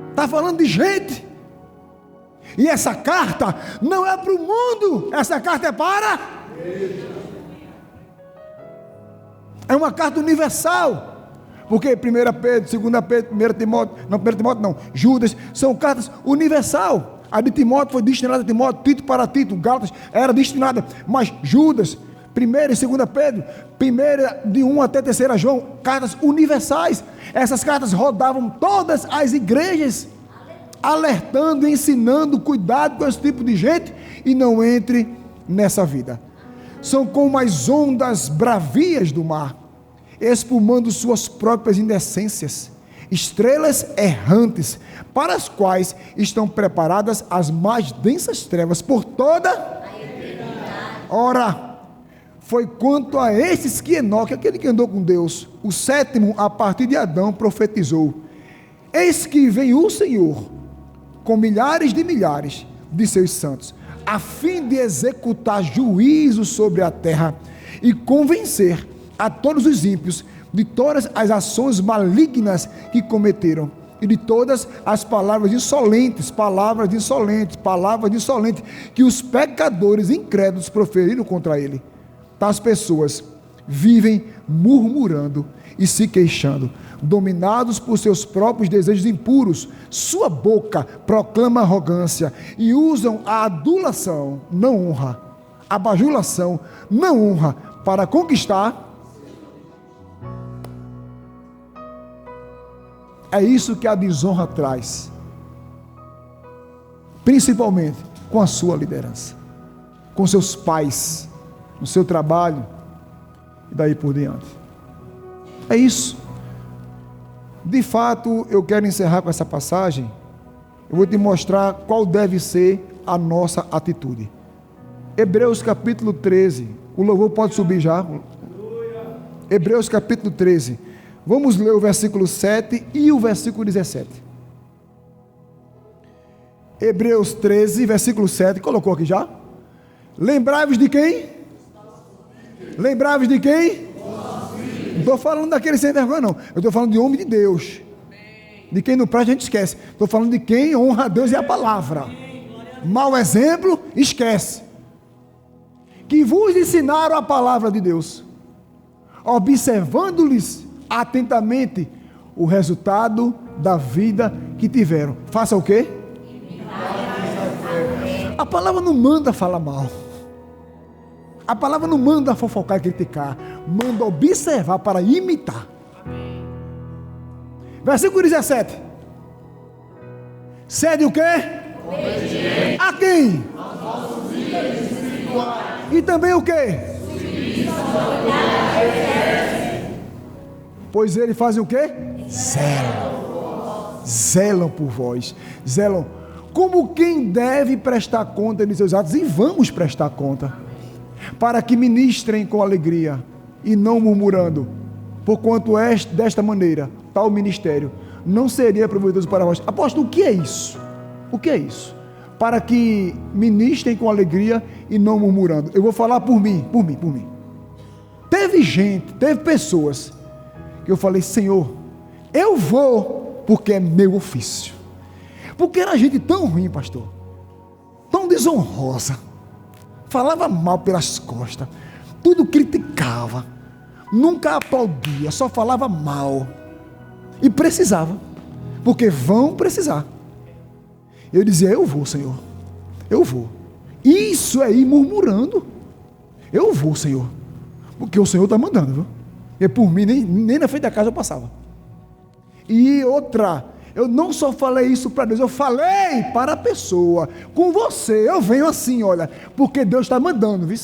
está falando de gente. E essa carta não é para o mundo, essa carta é para, é uma carta universal. Porque 1 Pedro, 2 Pedro, 1 Timóteo não, Judas, são cartas universal. A de Timóteo foi destinada a Timóteo, Tito para Tito, Gálatas era destinada, mas Judas, 1 e 2 Pedro, 1 de 1 até 3 João, cartas universais. Essas cartas rodavam todas as igrejas, alertando, ensinando, cuidado com esse tipo de gente e não entre nessa vida. São como as ondas bravias do mar, espumando suas próprias indecências, estrelas errantes, para as quais estão preparadas as mais densas trevas por toda a eternidade. Ora, foi quanto a esses que Enoque, aquele que andou com Deus, o sétimo a partir de Adão, profetizou: eis que vem o Senhor com milhares de seus santos, a fim de executar juízo sobre a terra e convencer a todos os ímpios de todas as ações malignas que cometeram e de todas as palavras insolentes que os pecadores incrédulos proferiram contra ele. Tais pessoas vivem murmurando e se queixando, dominados por seus próprios desejos impuros. Sua boca proclama arrogância e usam a adulação, não honra, a bajulação, não honra, para conquistar. É isso que a desonra traz, principalmente com a sua liderança, com seus pais, no seu trabalho e daí por diante. É isso. De fato, eu quero encerrar com essa passagem. Eu vou te mostrar qual deve ser a nossa atitude. Hebreus capítulo 13. O louvor pode subir já. Hebreus capítulo 13. Vamos ler o versículo 7 e o versículo 17. Hebreus 13, versículo 7. Colocou aqui já? Lembrai-vos de quem? Lembrai-vos de quem? Não estou falando daquele sem vergonha, não. Eu estou falando de homem de Deus. De quem não presta a gente esquece. Estou falando de quem honra a Deus e a palavra. Mau exemplo, esquece. Que vos ensinaram a palavra de Deus, observando-lhes atentamente o resultado da vida que tiveram. Faça o quê? A palavra não manda falar mal. A palavra não manda fofocar e criticar. Manda observar para imitar. Versículo 17. Sede o quê? Obediente. A quem? Aos nossos líderes espirituais. E também o quê? Pois eles fazem o quê? Zelam. Zelam por vós. Zelam como quem deve prestar conta de seus atos. E vamos prestar conta. Para que ministrem com alegria e não murmurando. Porquanto desta maneira, tal ministério não seria proveitoso para vós. Apóstolo, o que é isso? O que é isso? Para que ministrem com alegria e não murmurando. Eu vou falar por mim. Teve pessoas que eu falei, Senhor, eu vou porque é meu ofício. Porque era gente tão ruim, pastor, tão desonrosa, falava mal pelas costas, tudo criticava, nunca aplaudia, só falava mal. E precisava, porque vão precisar. Eu dizia, eu vou, Senhor, eu vou. Isso aí murmurando, eu vou, Senhor, porque o Senhor está mandando, viu? E por mim, nem na frente da casa eu passava. E outra, eu não só falei isso para Deus, eu falei para a pessoa. Com você, eu venho assim, olha, porque Deus está mandando, viu?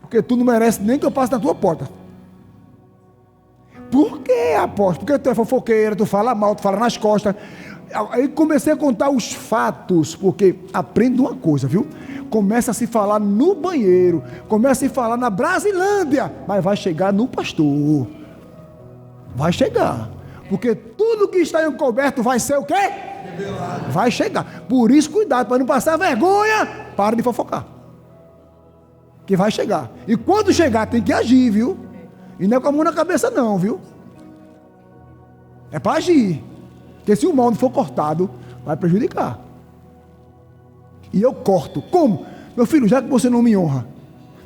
Porque tu não merece nem que eu passe na tua porta. Por que, apóstolo? Porque tu é fofoqueira, tu fala mal, tu fala nas costas. Aí comecei a contar os fatos, porque aprende uma coisa, viu? Começa a se falar no banheiro, começa a se falar na Brasilândia, mas vai chegar no pastor. Vai chegar. Porque tudo que está encoberto vai ser o quê? Revelado. Vai chegar. Por isso, cuidado, para não passar vergonha, para de fofocar. Que vai chegar. E quando chegar, tem que agir, viu? E não é com a mão na cabeça não, viu? É para agir. Porque se o mal não for cortado, vai prejudicar. E eu corto. Como? Meu filho, já que você não me honra,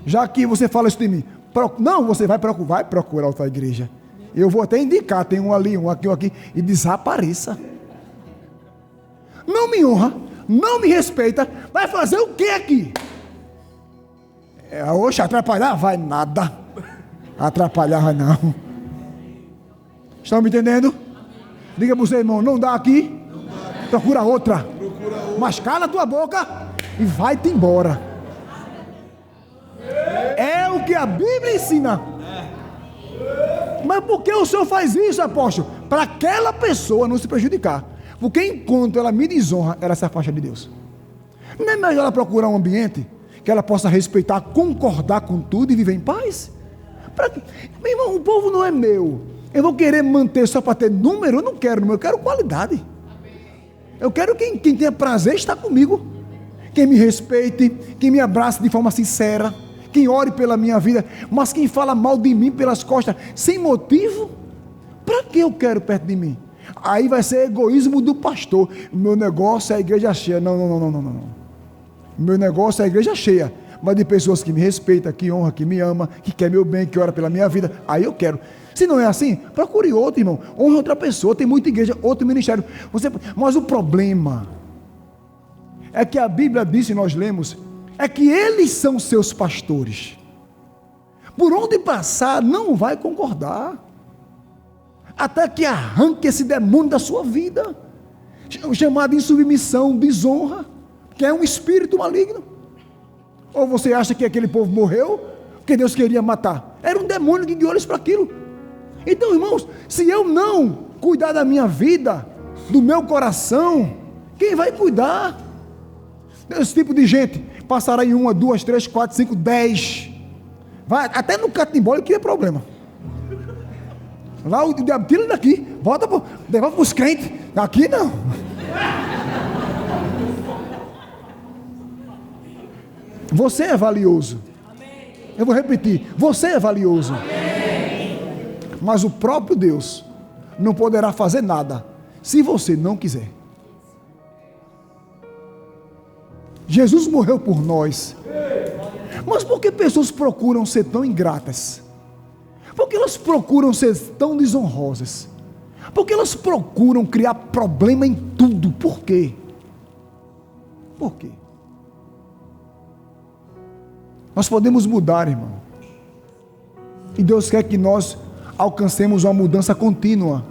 já que você fala isso de mim, não, você vai procurar outra igreja. Eu vou até indicar, tem um ali, um aqui, e desapareça. Não me honra, não me respeita, vai fazer o que aqui? Oxe, atrapalhar? Vai nada. Atrapalhar vai não. Estão me entendendo? Diga para o seu irmão, não dá aqui? Não dá. Procura outra. Mas cala a tua boca e vai-te embora. É o que a Bíblia ensina. Mas por que o senhor faz isso, apóstolo? Para aquela pessoa não se prejudicar. Porque enquanto ela me desonra, ela se afasta de Deus. Não é melhor ela procurar um ambiente que ela possa respeitar, concordar com tudo e viver em paz? Meu irmão, o povo não é meu. Eu vou querer manter só para ter número? Eu não quero número, eu quero qualidade. Eu quero quem tenha prazer estar comigo. Quem me respeite, quem me abrace de forma sincera, quem ore pela minha vida. Mas quem fala mal de mim pelas costas, sem motivo, para que eu quero perto de mim? Aí vai ser egoísmo do pastor. Meu negócio é a igreja cheia. Não. Meu negócio é a igreja cheia, mas de pessoas que me respeitam, que honram, que me amam, que quer meu bem, que ora pela minha vida. Aí eu quero. Se não é assim, procure outro, irmão. Honre outra pessoa. Tem muita igreja, outro ministério. Mas o problema é que a Bíblia diz, e nós lemos, é que eles são seus pastores. Por onde passar, não vai concordar. Até que arranque esse demônio da sua vida, chamado insubmissão, desonra, que é um espírito maligno. Ou você acha que aquele povo morreu porque Deus queria matar? Era um demônio de olhos para aquilo. Então, irmãos, se eu não cuidar da minha vida, do meu coração, quem vai cuidar? Esse tipo de gente passará em 1, 2, 3, 4, 5, 10. Vai, até no catimbó ele cria problema. Lá o diabo tira daqui, devolve para os crentes. Aqui não. Você é valioso. Eu vou repetir, você é valioso. Mas o próprio Deus não poderá fazer nada se você não quiser. Jesus morreu por nós. Mas por que pessoas procuram ser tão ingratas? Por que elas procuram ser tão desonrosas? Por que elas procuram criar problema em tudo? Por quê? Por quê? Nós podemos mudar, irmão. E Deus quer que nós alcancemos uma mudança contínua.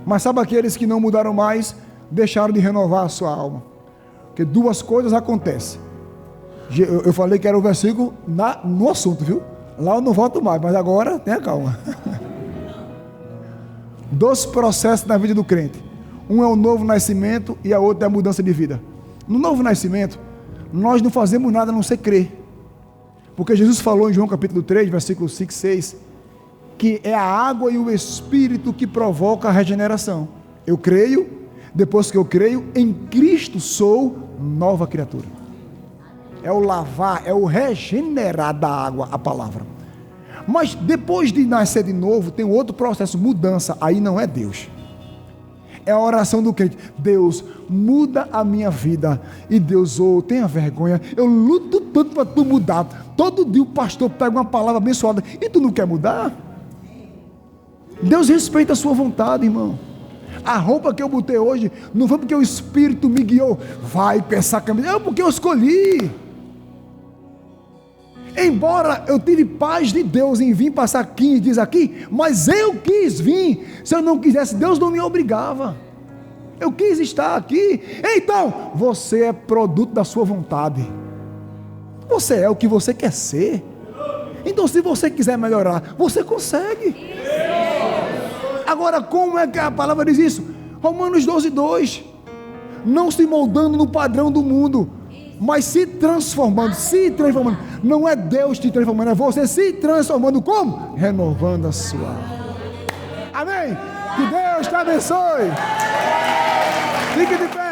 Mas sabe aqueles que não mudaram mais, deixaram de renovar a sua alma? Porque duas coisas acontecem. Eu falei que era o versículo no assunto, viu? Lá eu não volto mais, mas agora tenha calma. Dois processos na vida do crente. Um é o novo nascimento e a outra é a mudança de vida. No novo nascimento, nós não fazemos nada a não ser crer. Porque Jesus falou em João capítulo 3, versículos 5 e 6, que é a água e o Espírito que provoca a regeneração. Eu creio, depois que eu creio, em Cristo sou nova criatura. É o lavar, é o regenerar da água, a palavra. Mas depois de nascer de novo, tem outro processo, mudança, aí não é Deus. É a oração do crente. Deus, muda a minha vida. E Deus, tenha vergonha, eu luto tanto para tu mudar. Todo dia o pastor pega uma palavra abençoada e tu não quer mudar? Deus respeita a sua vontade, irmão. A roupa que eu botei hoje não foi porque o Espírito me guiou. Vai pensar camisa, é porque eu escolhi. Embora eu tive paz de Deus em vir passar 15 dias aqui, mas eu quis vir. Se eu não quisesse, Deus não me obrigava. Eu quis estar aqui. Então, você é produto da sua vontade. Você é o que você quer ser. Então, se você quiser melhorar, você consegue. Agora, como é que a palavra diz isso? Romanos 12, 2. Não se moldando no padrão do mundo, mas se transformando. Não é Deus te transformando, é você se transformando. Como? Renovando a sua alma. Amém? Que Deus te abençoe. Fique de pé.